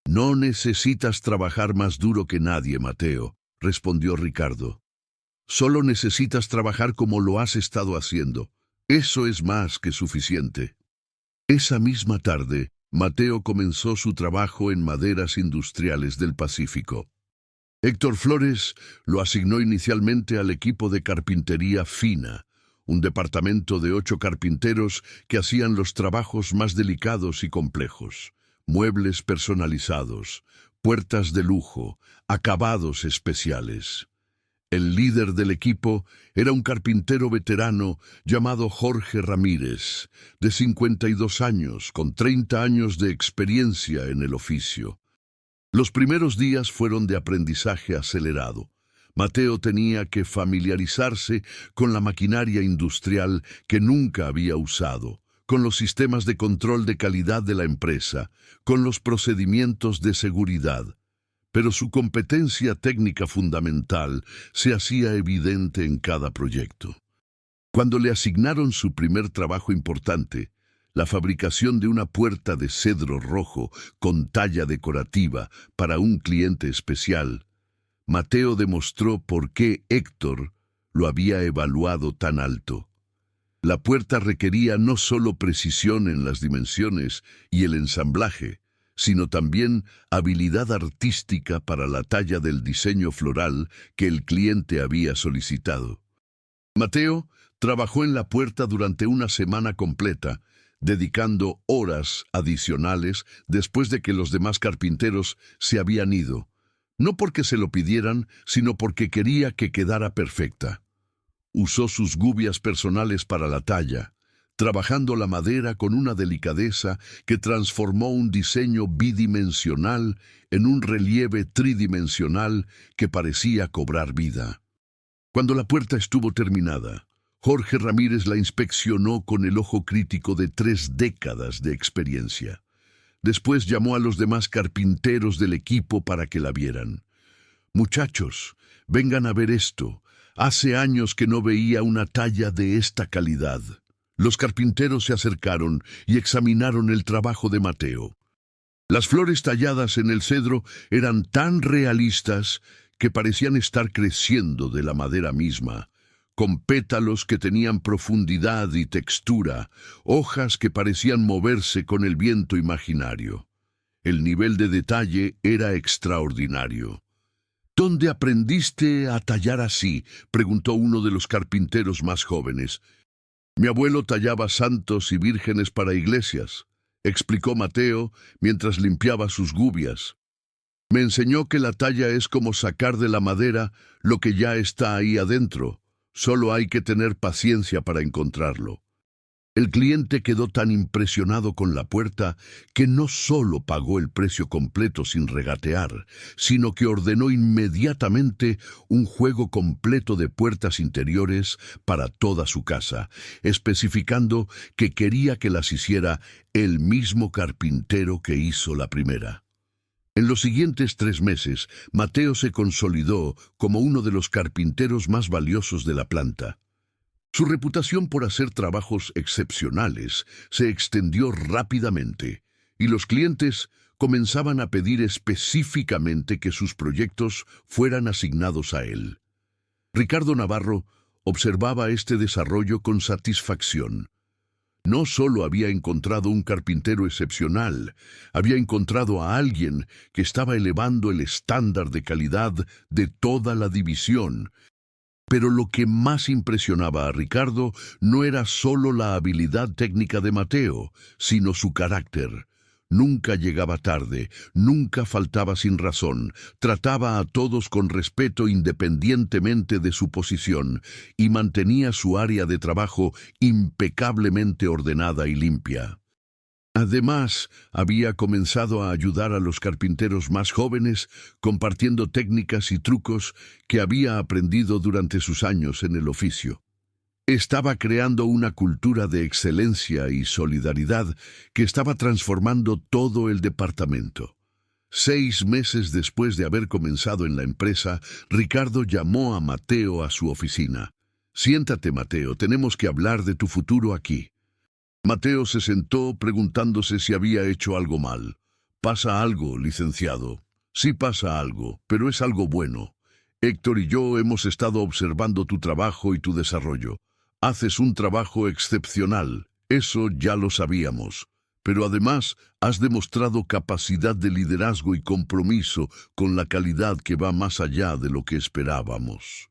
Speaker 1: No necesitas trabajar más duro que nadie, Mateo, respondió Ricardo. Solo necesitas trabajar como lo has estado haciendo. Eso es más que suficiente. Esa misma tarde, Mateo comenzó su trabajo en Maderas Industriales del Pacífico. Héctor Flores lo asignó inicialmente al equipo de carpintería fina, un departamento de 8 carpinteros que hacían los trabajos más delicados y complejos: muebles personalizados, puertas de lujo, acabados especiales. El líder del equipo era un carpintero veterano llamado Jorge Ramírez, de 52 años, con 30 años de experiencia en el oficio. Los primeros días fueron de aprendizaje acelerado. Mateo tenía que familiarizarse con la maquinaria industrial que nunca había usado, con los sistemas de control de calidad de la empresa, con los procedimientos de seguridad. Pero su competencia técnica fundamental se hacía evidente en cada proyecto. Cuando le asignaron su primer trabajo importante, la fabricación de una puerta de cedro rojo con talla decorativa para un cliente especial, Mateo demostró por qué Héctor lo había evaluado tan alto. La puerta requería no solo precisión en las dimensiones y el ensamblaje, sino también habilidad artística para la talla del diseño floral que el cliente había solicitado. Mateo trabajó en la puerta durante una semana completa, dedicando horas adicionales después de que los demás carpinteros se habían ido, no porque se lo pidieran, sino porque quería que quedara perfecta. Usó sus gubias personales para la talla, trabajando la madera con una delicadeza que transformó un diseño bidimensional en un relieve tridimensional que parecía cobrar vida. Cuando la puerta estuvo terminada, Jorge Ramírez la inspeccionó con el ojo crítico de 3 décadas de experiencia. Después llamó a los demás carpinteros del equipo para que la vieran. «Muchachos, vengan a ver esto. Hace años que no veía una talla de esta calidad». Los carpinteros se acercaron y examinaron el trabajo de Mateo. Las flores talladas en el cedro eran tan realistas que parecían estar creciendo de la madera misma, con pétalos que tenían profundidad y textura, hojas que parecían moverse con el viento imaginario. El nivel de detalle era extraordinario. «¿Dónde aprendiste a tallar así?», preguntó uno de los carpinteros más jóvenes. «Mi abuelo tallaba santos y vírgenes para iglesias», explicó Mateo mientras limpiaba sus gubias. «Me enseñó que la talla es como sacar de la madera lo que ya está ahí adentro. Solo hay que tener paciencia para encontrarlo». El cliente quedó tan impresionado con la puerta que no solo pagó el precio completo sin regatear, sino que ordenó inmediatamente un juego completo de puertas interiores para toda su casa, especificando que quería que las hiciera el mismo carpintero que hizo la primera. En los siguientes 3 meses, Mateo se consolidó como uno de los carpinteros más valiosos de la planta. Su reputación por hacer trabajos excepcionales se extendió rápidamente, y los clientes comenzaban a pedir específicamente que sus proyectos fueran asignados a él. Ricardo Navarro observaba este desarrollo con satisfacción. No solo había encontrado un carpintero excepcional, había encontrado a alguien que estaba elevando el estándar de calidad de toda la división. Pero lo que más impresionaba a Ricardo no era solo la habilidad técnica de Mateo, sino su carácter. Nunca llegaba tarde, nunca faltaba sin razón, trataba a todos con respeto independientemente de su posición y mantenía su área de trabajo impecablemente ordenada y limpia. Además, había comenzado a ayudar a los carpinteros más jóvenes, compartiendo técnicas y trucos que había aprendido durante sus años en el oficio. Estaba creando una cultura de excelencia y solidaridad que estaba transformando todo el departamento. 6 meses después de haber comenzado en la empresa, Ricardo llamó a Mateo a su oficina. «Siéntate, Mateo, tenemos que hablar de tu futuro aquí». Mateo se sentó preguntándose si había hecho algo mal. «Pasa algo, licenciado». «Sí pasa algo, pero es algo bueno. Héctor y yo hemos estado observando tu trabajo y tu desarrollo. Haces un trabajo excepcional, eso ya lo sabíamos. Pero además has demostrado capacidad de liderazgo y compromiso con la calidad que va más allá de lo que esperábamos».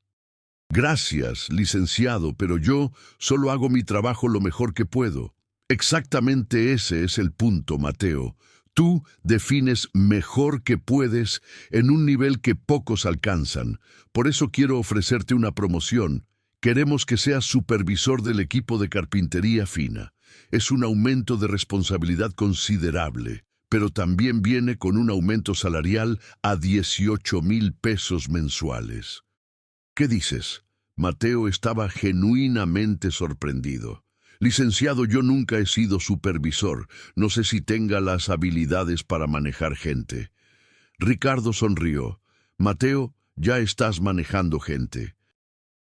Speaker 1: «Gracias, licenciado, pero yo solo hago mi trabajo lo mejor que puedo». «Exactamente ese es el punto, Mateo. Tú defines mejor que puedes en un nivel que pocos alcanzan. Por eso quiero ofrecerte una promoción. Queremos que seas supervisor del equipo de carpintería fina. Es un aumento de responsabilidad considerable, pero también viene con un aumento salarial a 18,000 pesos mensuales». «¿Qué dices?» Mateo estaba genuinamente sorprendido. «Licenciado, yo nunca he sido supervisor. No sé si tenga las habilidades para manejar gente». Ricardo sonrió. «Mateo, ya estás manejando gente.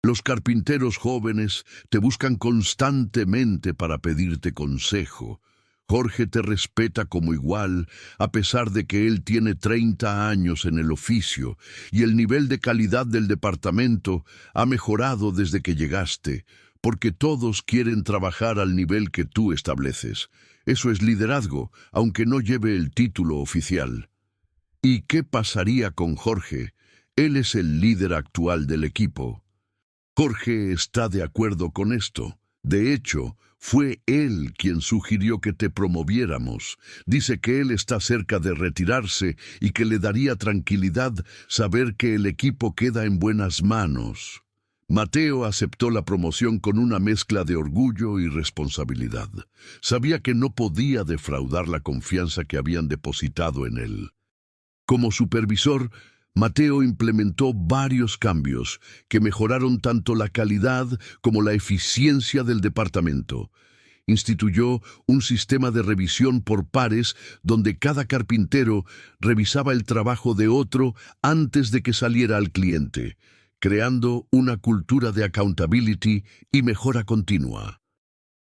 Speaker 1: Los carpinteros jóvenes te buscan constantemente para pedirte consejo. Jorge te respeta como igual, a pesar de que él tiene 30 años en el oficio, y el nivel de calidad del departamento ha mejorado desde que llegaste, porque todos quieren trabajar al nivel que tú estableces. Eso es liderazgo, aunque no lleve el título oficial». «¿Y qué pasaría con Jorge? Él es el líder actual del equipo». «Jorge está de acuerdo con esto. De hecho, fue él quien sugirió que te promoviéramos. Dice que él está cerca de retirarse y que le daría tranquilidad saber que el equipo queda en buenas manos». Mateo aceptó la promoción con una mezcla de orgullo y responsabilidad. Sabía que no podía defraudar la confianza que habían depositado en él. Como supervisor, Mateo implementó varios cambios que mejoraron tanto la calidad como la eficiencia del departamento. Instituyó un sistema de revisión por pares donde cada carpintero revisaba el trabajo de otro antes de que saliera al cliente, creando una cultura de accountability y mejora continua.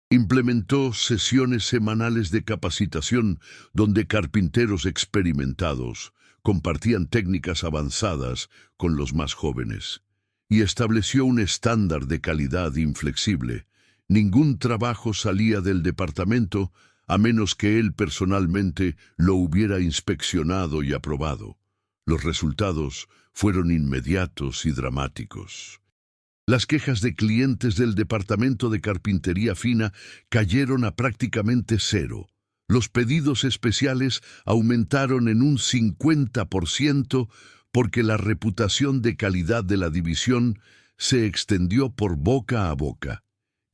Speaker 1: Implementó sesiones semanales de capacitación donde carpinteros experimentados compartían técnicas avanzadas con los más jóvenes y estableció un estándar de calidad inflexible. Ningún trabajo salía del departamento a menos que él personalmente lo hubiera inspeccionado y aprobado. Los resultados fueron inmediatos y dramáticos. Las quejas de clientes del departamento de carpintería fina cayeron a prácticamente cero. Los pedidos especiales aumentaron en un 50% porque la reputación de calidad de la división se extendió por boca a boca.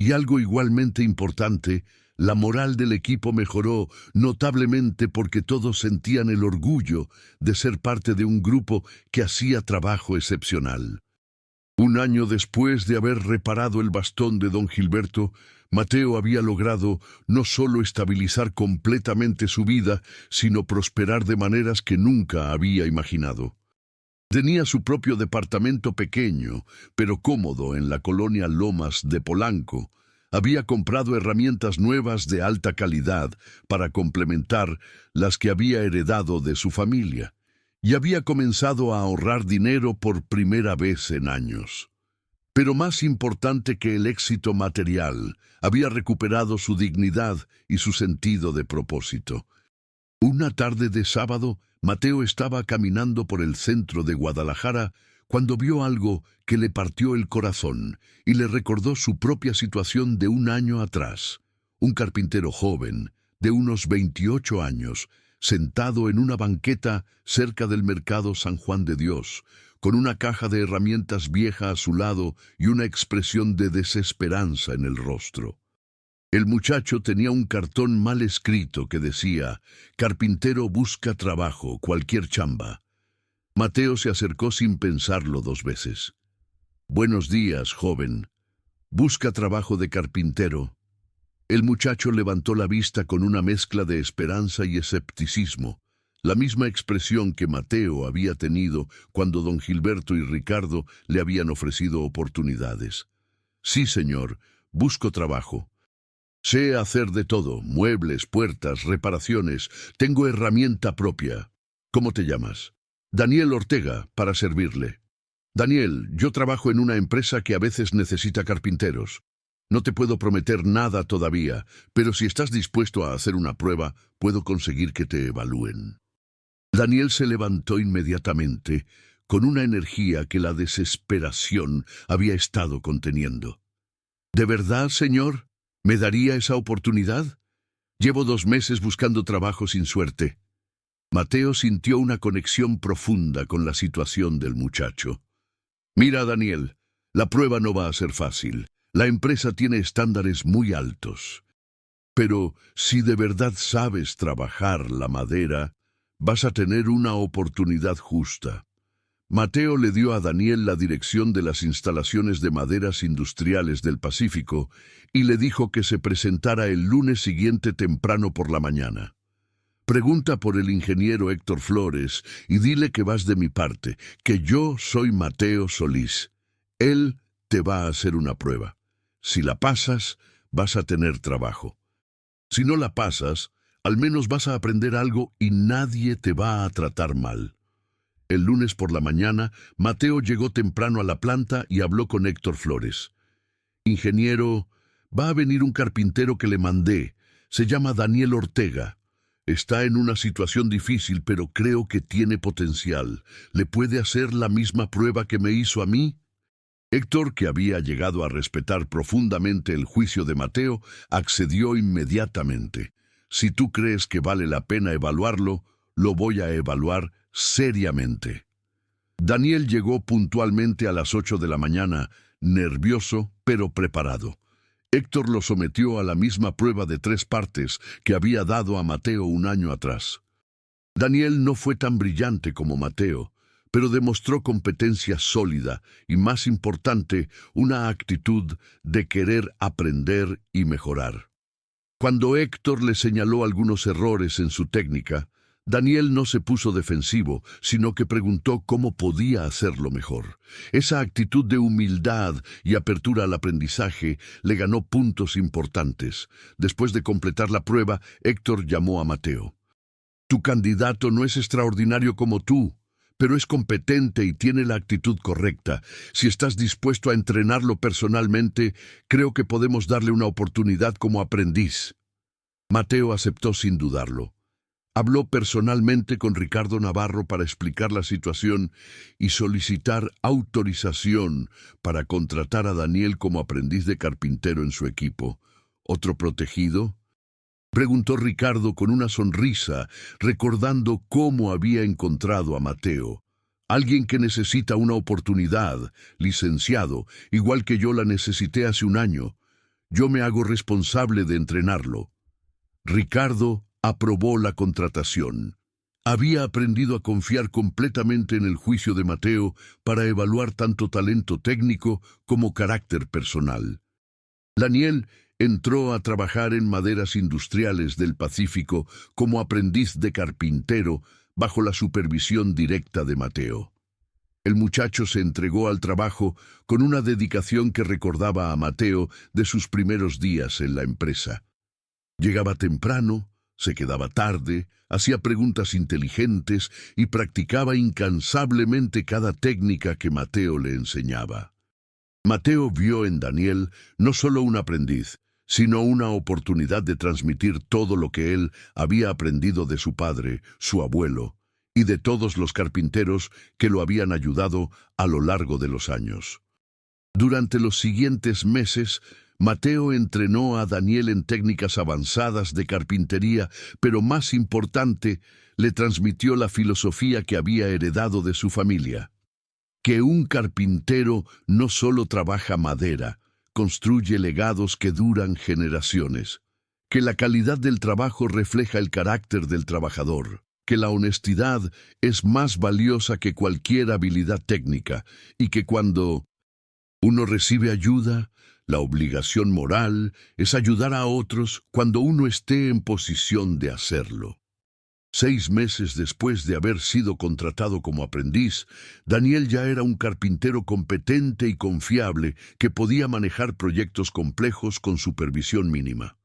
Speaker 1: Y algo igualmente importante, la moral del equipo mejoró notablemente porque todos sentían el orgullo de ser parte de un grupo que hacía trabajo excepcional. Un año después de haber reparado el bastón de don Gilberto, Mateo había logrado no solo estabilizar completamente su vida, sino prosperar de maneras que nunca había imaginado. Tenía su propio departamento pequeño, pero cómodo en la colonia Lomas de Polanco. Había comprado herramientas nuevas de alta calidad para complementar las que había heredado de su familia. Y había comenzado a ahorrar dinero por primera vez en años. Pero más importante que el éxito material, había recuperado su dignidad y su sentido de propósito. Una tarde de sábado, Mateo estaba caminando por el centro de Guadalajara cuando vio algo que le partió el corazón y le recordó su propia situación de un año atrás. Un carpintero joven, de unos 28 años, sentado en una banqueta cerca del mercado San Juan de Dios, con una caja de herramientas vieja a su lado y una expresión de desesperanza en el rostro. El muchacho tenía un cartón mal escrito que decía: «Carpintero busca trabajo, cualquier chamba». Mateo se acercó sin pensarlo 2 veces. «Buenos días, joven. ¿Busca trabajo de carpintero?» El muchacho levantó la vista con una mezcla de esperanza y escepticismo, la misma expresión que Mateo había tenido cuando don Gilberto y Ricardo le habían ofrecido oportunidades. «Sí, señor, busco trabajo. Sé hacer de todo, muebles, puertas, reparaciones. Tengo herramienta propia. ¿Cómo te llamas?» «Daniel Ortega, para servirle». «Daniel, yo trabajo en una empresa que a veces necesita carpinteros. No te puedo prometer nada todavía, pero si estás dispuesto a hacer una prueba, puedo conseguir que te evalúen». Daniel se levantó inmediatamente, con una energía que la desesperación había estado conteniendo. «¿De verdad, señor? ¿Me daría esa oportunidad? Llevo 2 meses buscando trabajo sin suerte». Mateo sintió una conexión profunda con la situación del muchacho. «Mira, Daniel, la prueba no va a ser fácil. La empresa tiene estándares muy altos. Pero si de verdad sabes trabajar la madera, vas a tener una oportunidad justa». Mateo le dio a Daniel la dirección de las instalaciones de maderas industriales del Pacífico y le dijo que se presentara el lunes siguiente temprano por la mañana. «Pregunta por el ingeniero Héctor Flores y dile que vas de mi parte, que yo soy Mateo Solís. Él te va a hacer una prueba. Si la pasas, vas a tener trabajo. Si no la pasas, al menos vas a aprender algo y nadie te va a tratar mal». El lunes por la mañana, Mateo llegó temprano a la planta y habló con Héctor Flores. «Ingeniero, va a venir un carpintero que le mandé. Se llama Daniel Ortega. Está en una situación difícil, pero creo que tiene potencial. ¿Le puede hacer la misma prueba que me hizo a mí?» Héctor, que había llegado a respetar profundamente el juicio de Mateo, accedió inmediatamente. «Si tú crees que vale la pena evaluarlo, lo voy a evaluar seriamente». Daniel llegó puntualmente a las 8 de la mañana, nervioso pero preparado. Héctor lo sometió a la misma prueba de 3 partes que había dado a Mateo un año atrás. Daniel no fue tan brillante como Mateo, pero demostró competencia sólida y, más importante, una actitud de querer aprender y mejorar. Cuando Héctor le señaló algunos errores en su técnica, Daniel no se puso defensivo, sino que preguntó cómo podía hacerlo mejor. Esa actitud de humildad y apertura al aprendizaje le ganó puntos importantes. Después de completar la prueba, Héctor llamó a Mateo. Tu candidato no es extraordinario como tú, pero es competente y tiene la actitud correcta. Si estás dispuesto a entrenarlo personalmente, creo que podemos darle una oportunidad como aprendiz. Mateo aceptó sin dudarlo. Habló personalmente con Ricardo Navarro para explicar la situación y solicitar autorización para contratar a Daniel como aprendiz de carpintero en su equipo. ¿Otro protegido?, preguntó Ricardo con una sonrisa, recordando cómo había encontrado a Mateo. Alguien que necesita una oportunidad, licenciado, igual que yo la necesité hace un año. Yo me hago responsable de entrenarlo. Ricardo aprobó la contratación. Había aprendido a confiar completamente en el juicio de Mateo para evaluar tanto talento técnico como carácter personal. Daniel entró a trabajar en Maderas Industriales del Pacífico como aprendiz de carpintero bajo la supervisión directa de Mateo. El muchacho se entregó al trabajo con una dedicación que recordaba a Mateo de sus primeros días en la empresa. Llegaba temprano, se quedaba tarde, hacía preguntas inteligentes y practicaba incansablemente cada técnica que Mateo le enseñaba. Mateo vio en Daniel no solo un aprendiz, sino una oportunidad de transmitir todo lo que él había aprendido de su padre, su abuelo, y de todos los carpinteros que lo habían ayudado a lo largo de los años. Durante los siguientes meses, Mateo entrenó a Daniel en técnicas avanzadas de carpintería, pero más importante, le transmitió la filosofía que había heredado de su familia: que un carpintero no solo trabaja madera, construye legados que duran generaciones, que la calidad del trabajo refleja el carácter del trabajador, que la honestidad es más valiosa que cualquier habilidad técnica y que cuando uno recibe ayuda, la obligación moral es ayudar a otros cuando uno esté en posición de hacerlo. 6 meses después de haber sido contratado como aprendiz, Daniel ya era un carpintero competente y confiable que podía manejar proyectos complejos con supervisión mínima.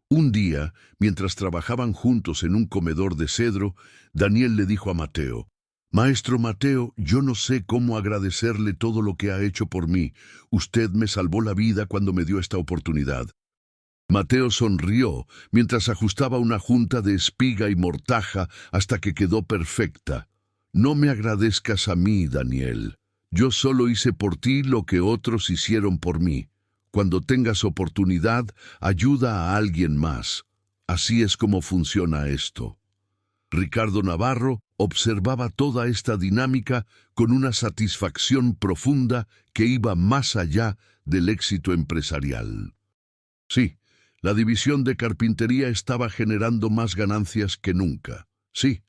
Speaker 1: Un día, mientras trabajaban juntos en un comedor de cedro, Daniel le dijo a Mateo: «Maestro Mateo, yo no sé cómo agradecerle todo lo que ha hecho por mí. Usted me salvó la vida cuando me dio esta oportunidad». Mateo sonrió mientras ajustaba una junta de espiga y mortaja hasta que quedó perfecta. «No me agradezcas a mí, Daniel. Yo solo hice por ti lo que otros hicieron por mí. Cuando tengas oportunidad, ayuda a alguien más. Así es como funciona esto». Ricardo Navarro observaba toda esta dinámica con una satisfacción profunda que iba más allá del éxito empresarial. Sí, la división de carpintería estaba generando más ganancias que nunca. Sí,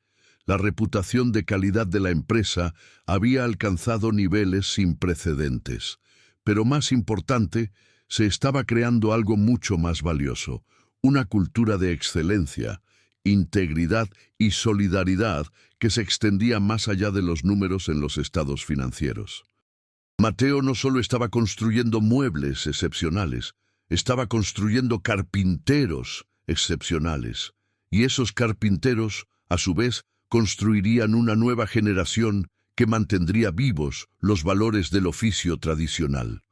Speaker 1: la reputación de calidad de la empresa había alcanzado niveles sin precedentes. Pero más importante, se estaba creando algo mucho más valioso: una cultura de excelencia, integridad y solidaridad que se extendía más allá de los números en los estados financieros. Mateo no solo estaba construyendo muebles excepcionales, estaba construyendo carpinteros excepcionales. Y esos carpinteros, a su vez, construirían una nueva generación que mantendría vivos los valores del oficio tradicional.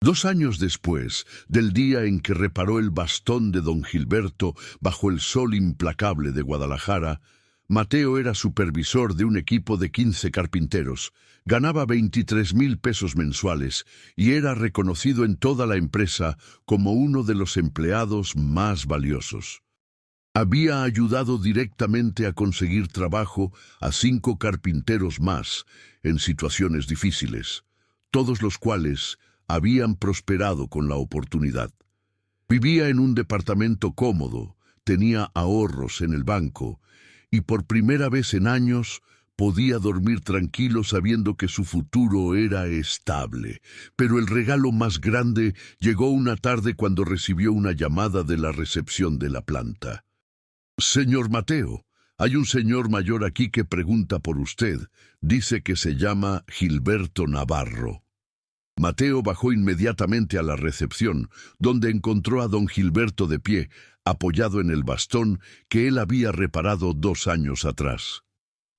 Speaker 1: 2 años después del día en que reparó el bastón de don Gilberto bajo el sol implacable de Guadalajara, Mateo era supervisor de un equipo de 15 carpinteros, ganaba 23,000 pesos mensuales y era reconocido en toda la empresa como uno de los empleados más valiosos. Había ayudado directamente a conseguir trabajo a 5 carpinteros más en situaciones difíciles, todos los cuales habían prosperado con la oportunidad. Vivía en un departamento cómodo, tenía ahorros en el banco y por primera vez en años Podía dormir tranquilo sabiendo que su futuro era estable. Pero el regalo más grande llegó una tarde cuando recibió una llamada de la recepción de la planta. «Señor Mateo, hay un señor mayor aquí que pregunta por usted. Dice que se llama Gilberto Navarro». Mateo bajó inmediatamente a la recepción, donde encontró a don Gilberto de pie, apoyado en el bastón que él había reparado 2 años atrás.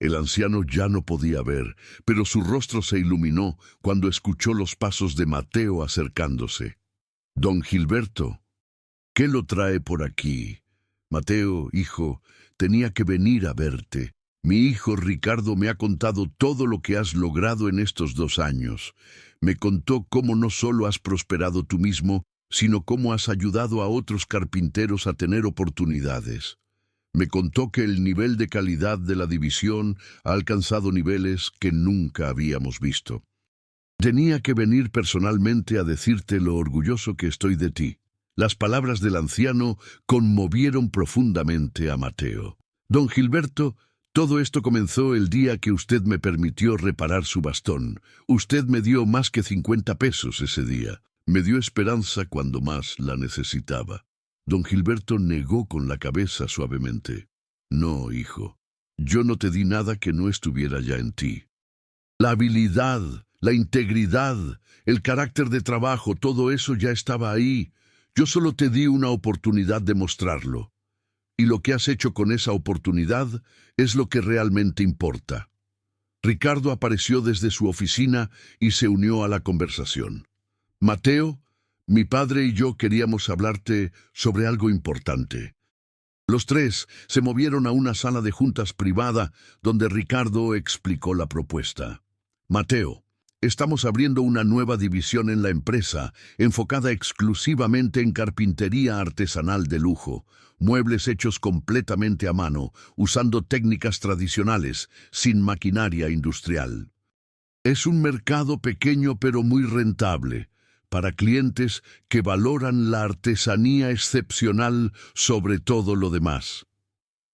Speaker 1: El anciano ya no podía ver, pero su rostro se iluminó cuando escuchó los pasos de Mateo acercándose. «Don Gilberto, ¿qué lo trae por aquí?» «Mateo, hijo, tenía que venir a verte. Mi hijo Ricardo me ha contado todo lo que has logrado en estos 2 años. Me contó cómo no solo has prosperado tú mismo, sino cómo has ayudado a otros carpinteros a tener oportunidades. Me contó que el nivel de calidad de la división ha alcanzado niveles que nunca habíamos visto. Tenía que venir personalmente a decirte lo orgulloso que estoy de ti». Las palabras del anciano conmovieron profundamente a Mateo. «Don Gilberto, todo esto comenzó el día que usted me permitió reparar su bastón. Usted me dio más que 50 pesos ese día. Me dio esperanza cuando más la necesitaba». Don Gilberto negó con la cabeza suavemente. «No, hijo, yo no te di nada que no estuviera ya en ti. La habilidad, la integridad, el carácter de trabajo, todo eso ya estaba ahí. Yo solo te di una oportunidad de mostrarlo. Y lo que has hecho con esa oportunidad es lo que realmente importa». Ricardo apareció desde su oficina y se unió a la conversación. «Mateo, mi padre y yo queríamos hablarte sobre algo importante». Los tres se movieron a una sala de juntas privada donde Ricardo explicó la propuesta. «Mateo, estamos abriendo una nueva división en la empresa, enfocada exclusivamente en carpintería artesanal de lujo, muebles hechos completamente a mano, usando técnicas tradicionales, sin maquinaria industrial. Es un mercado pequeño pero muy rentable, para clientes que valoran la artesanía excepcional sobre todo lo demás.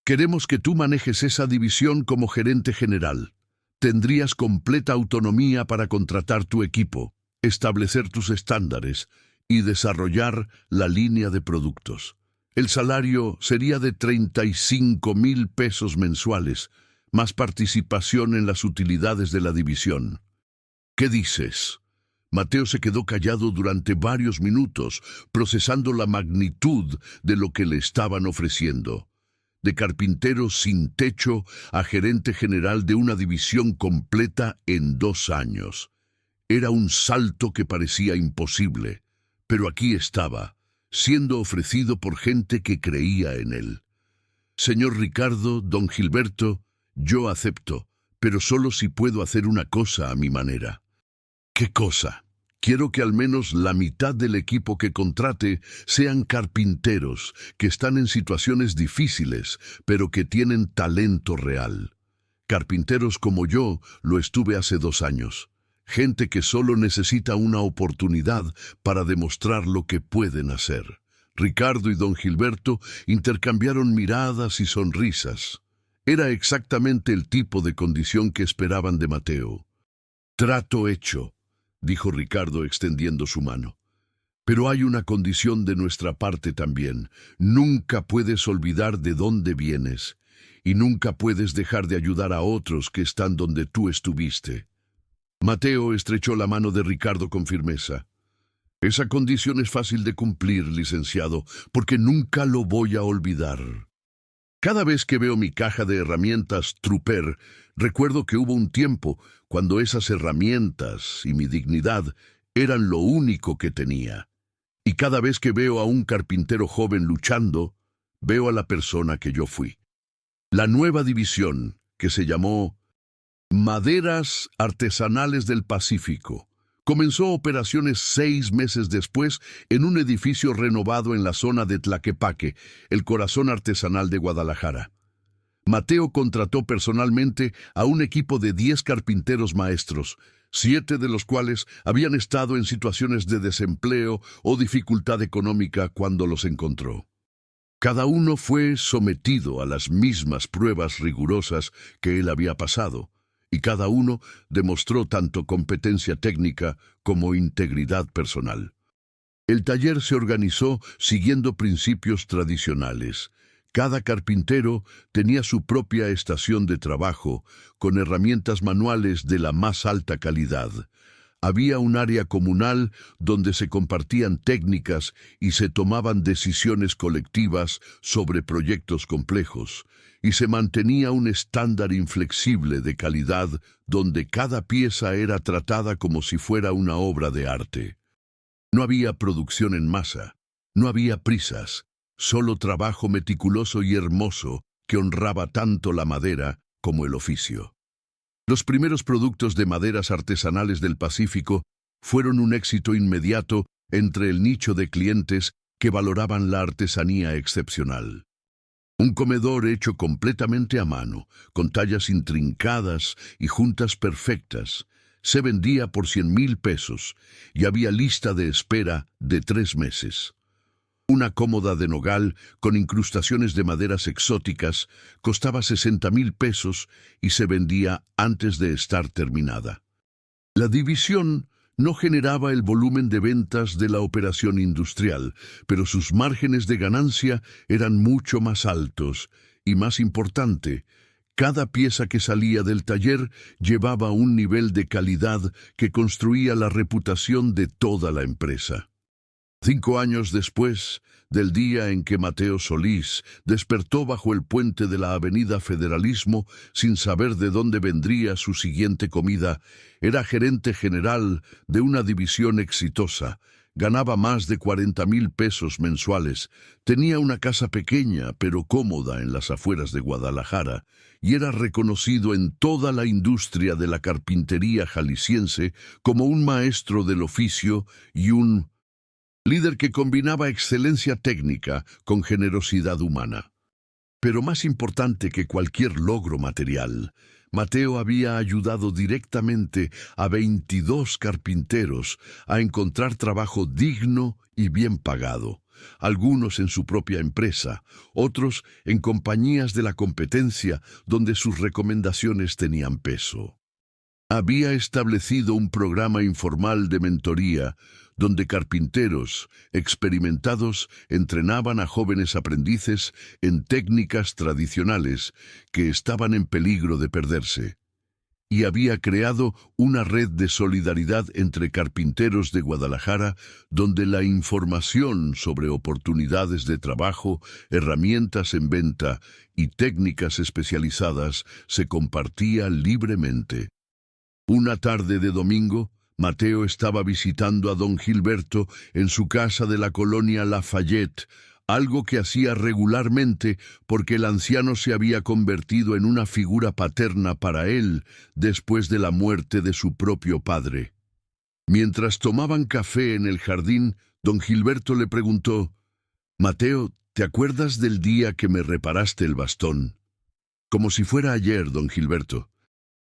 Speaker 1: Queremos que tú manejes esa división como gerente general. Tendrías completa autonomía para contratar tu equipo, establecer tus estándares y desarrollar la línea de productos. El salario sería de 35,000 pesos mensuales, más participación en las utilidades de la división. ¿Qué dices?» Mateo se quedó callado durante varios minutos, procesando la magnitud de lo que le estaban ofreciendo. De carpintero sin techo a gerente general de una división completa en 2 años. Era un salto que parecía imposible, pero aquí estaba, siendo ofrecido por gente que creía en él. «Señor Ricardo, don Gilberto, yo acepto, pero solo si puedo hacer una cosa a mi manera». «¿Qué cosa?» «Quiero que al menos la mitad del equipo que contrate sean carpinteros, que están en situaciones difíciles, pero que tienen talento real. Carpinteros como yo lo estuve hace 2 años. Gente que solo necesita una oportunidad para demostrar lo que pueden hacer». Ricardo y don Gilberto intercambiaron miradas y sonrisas. Era exactamente el tipo de condición que esperaban de Mateo. «Trato hecho», dijo Ricardo extendiendo su mano. «Pero hay una condición de nuestra parte también. Nunca puedes olvidar de dónde vienes, y nunca puedes dejar de ayudar a otros que están donde tú estuviste». Mateo estrechó la mano de Ricardo con firmeza. «Esa condición es fácil de cumplir, licenciado, porque nunca lo voy a olvidar. Cada vez que veo mi caja de herramientas Trooper, recuerdo que hubo un tiempo cuando esas herramientas y mi dignidad eran lo único que tenía. Y cada vez que veo a un carpintero joven luchando, veo a la persona que yo fui». La nueva división, que se llamó Maderas Artesanales del Pacífico, comenzó operaciones 6 meses después en un edificio renovado en la zona de Tlaquepaque, el corazón artesanal de Guadalajara. Mateo contrató personalmente a un equipo de 10 carpinteros maestros, 7 de los cuales habían estado en situaciones de desempleo o dificultad económica cuando los encontró. Cada uno fue sometido a las mismas pruebas rigurosas que él había pasado, y cada uno demostró tanto competencia técnica como integridad personal. El taller se organizó siguiendo principios tradicionales. Cada carpintero tenía su propia estación de trabajo, con herramientas manuales de la más alta calidad. Había un área comunal donde se compartían técnicas y se tomaban decisiones colectivas sobre proyectos complejos, y se mantenía un estándar inflexible de calidad donde cada pieza era tratada como si fuera una obra de arte. No había producción en masa, no había prisas, solo trabajo meticuloso y hermoso que honraba tanto la madera como el oficio. Los primeros productos de maderas artesanales del Pacífico fueron un éxito inmediato entre el nicho de clientes que valoraban la artesanía excepcional. Un comedor hecho completamente a mano, con tallas intrincadas y juntas perfectas, se vendía por 100,000 pesos y había lista de espera de 3 meses. Una cómoda de nogal con incrustaciones de maderas exóticas costaba 60,000 pesos y se vendía antes de estar terminada. La división no generaba el volumen de ventas de la operación industrial, pero sus márgenes de ganancia eran mucho más altos y, más importante, cada pieza que salía del taller llevaba un nivel de calidad que construía la reputación de toda la empresa. 5 años después del día en que Mateo Solís despertó bajo el puente de la Avenida Federalismo sin saber de dónde vendría su siguiente comida, era gerente general de una división exitosa, ganaba más de 40,000 pesos mensuales, tenía una casa pequeña pero cómoda en las afueras de Guadalajara y era reconocido en toda la industria de la carpintería jalisciense como un maestro del oficio y un líder que combinaba excelencia técnica con generosidad humana. Pero más importante que cualquier logro material, Mateo había ayudado directamente a 22 carpinteros a encontrar trabajo digno y bien pagado, algunos en su propia empresa, otros en compañías de la competencia donde sus recomendaciones tenían peso. Había establecido un programa informal de mentoría donde carpinteros experimentados entrenaban a jóvenes aprendices en técnicas tradicionales que estaban en peligro de perderse. Y había creado una red de solidaridad entre carpinteros de Guadalajara donde la información sobre oportunidades de trabajo, herramientas en venta y técnicas especializadas se compartía libremente. Una tarde de domingo, Mateo estaba visitando a don Gilberto en su casa de la colonia Lafayette, algo que hacía regularmente porque el anciano se había convertido en una figura paterna para él después de la muerte de su propio padre. Mientras tomaban café en el jardín, don Gilberto le preguntó: «Mateo, ¿te acuerdas del día que me reparaste el bastón?» «Como si fuera ayer, don Gilberto.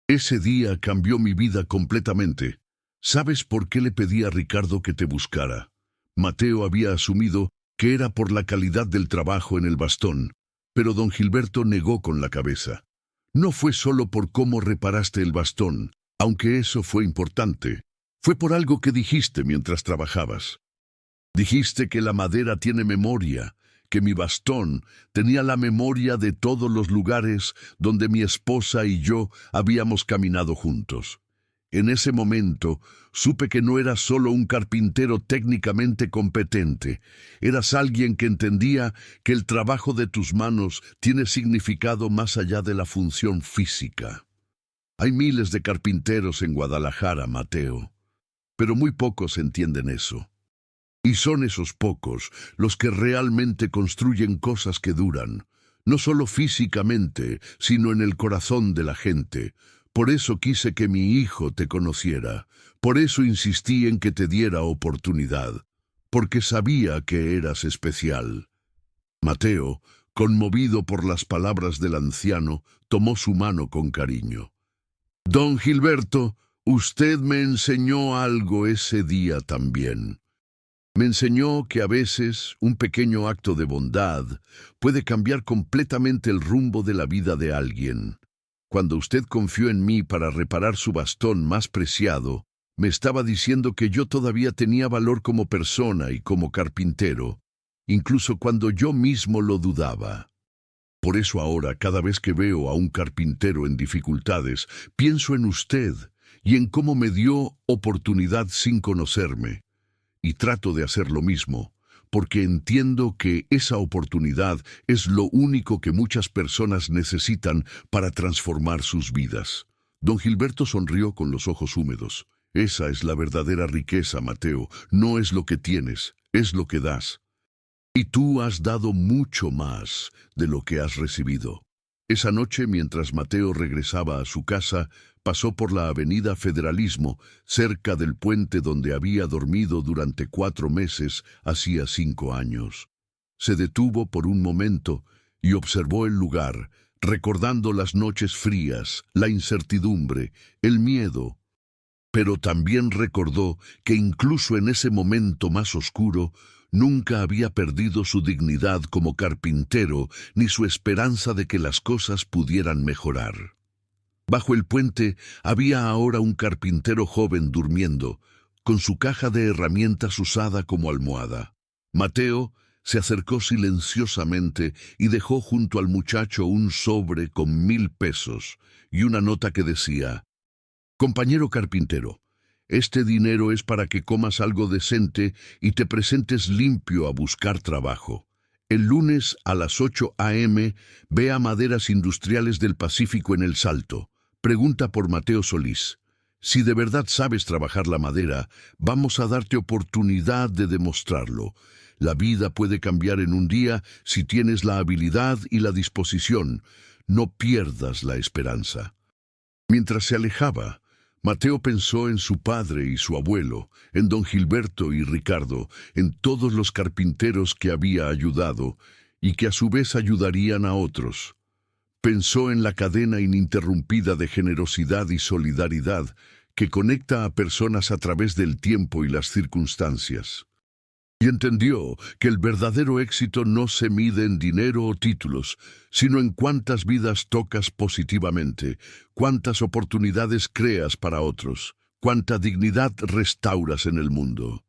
Speaker 1: Ese día cambió mi vida completamente. ¿Sabes por qué le pedí a Ricardo que te buscara?» Mateo había asumido que era por la calidad del trabajo en el bastón, pero don Gilberto negó con la cabeza. «No fue solo por cómo reparaste el bastón, aunque eso fue importante. Fue por algo que dijiste mientras trabajabas. Dijiste que la madera tiene memoria, que mi bastón tenía la memoria de todos los lugares donde mi esposa y yo habíamos caminado juntos. En ese momento supe que no eras solo un carpintero técnicamente competente, eras alguien que entendía que el trabajo de tus manos tiene significado más allá de la función física. Hay miles de carpinteros en Guadalajara, Mateo, pero muy pocos entienden eso. Y son esos pocos los que realmente construyen cosas que duran, no solo físicamente, sino en el corazón de la gente. Por eso quise que mi hijo te conociera, por eso insistí en que te diera oportunidad, porque sabía que eras especial». Mateo, conmovido por las palabras del anciano, tomó su mano con cariño. «Don Gilberto, usted me enseñó algo ese día también. Me enseñó que a veces un pequeño acto de bondad puede cambiar completamente el rumbo de la vida de alguien. Cuando usted confió en mí para reparar su bastón más preciado, me estaba diciendo que yo todavía tenía valor como persona y como carpintero, incluso cuando yo mismo lo dudaba. Por eso ahora, cada vez que veo a un carpintero en dificultades, pienso en usted y en cómo me dio oportunidad sin conocerme. Y trato de hacer lo mismo, porque entiendo que esa oportunidad es lo único que muchas personas necesitan para transformar sus vidas. Don Gilberto sonrió con los ojos húmedos. Esa es la verdadera riqueza, Mateo. No es lo que tienes, es lo que das. Y tú has dado mucho más de lo que has recibido. Esa noche, mientras Mateo regresaba a su casa, pasó por la avenida Federalismo, cerca del puente donde había dormido durante 4 meses, hacía 5 años. Se detuvo por un momento y observó el lugar, recordando las noches frías, la incertidumbre, el miedo. Pero también recordó que incluso en ese momento más oscuro, nunca había perdido su dignidad como carpintero ni su esperanza de que las cosas pudieran mejorar. Bajo el puente había ahora un carpintero joven durmiendo, con su caja de herramientas usada como almohada. Mateo se acercó silenciosamente y dejó junto al muchacho un sobre con 1000 pesos y una nota que decía: «Compañero carpintero, este dinero es para que comas algo decente y te presentes limpio a buscar trabajo. El lunes a las 8 a.m. ve a Maderas Industriales del Pacífico en El Salto. Pregunta por Mateo Solís. Si de verdad sabes trabajar la madera, vamos a darte oportunidad de demostrarlo. La vida puede cambiar en un día si tienes la habilidad y la disposición. No pierdas la esperanza». Mientras se alejaba, Mateo pensó en su padre y su abuelo, en don Gilberto y Ricardo, en todos los carpinteros que había ayudado y que a su vez ayudarían a otros. Pensó en la cadena ininterrumpida de generosidad y solidaridad que conecta a personas a través del tiempo y las circunstancias. Y entendió que el verdadero éxito no se mide en dinero o títulos, sino en cuántas vidas tocas positivamente, cuántas oportunidades creas para otros, cuánta dignidad restauras en el mundo.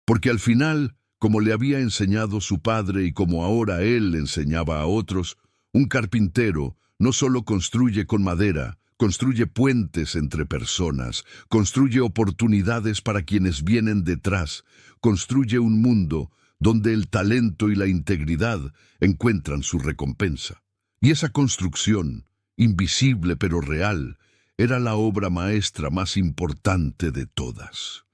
Speaker 1: Porque al final, como le había enseñado su padre y como ahora él le enseñaba a otros, un carpintero no solo construye con madera, construye puentes entre personas, construye oportunidades para quienes vienen detrás, construye un mundo donde el talento y la integridad encuentran su recompensa. Y esa construcción, invisible pero real, era la obra maestra más importante de todas.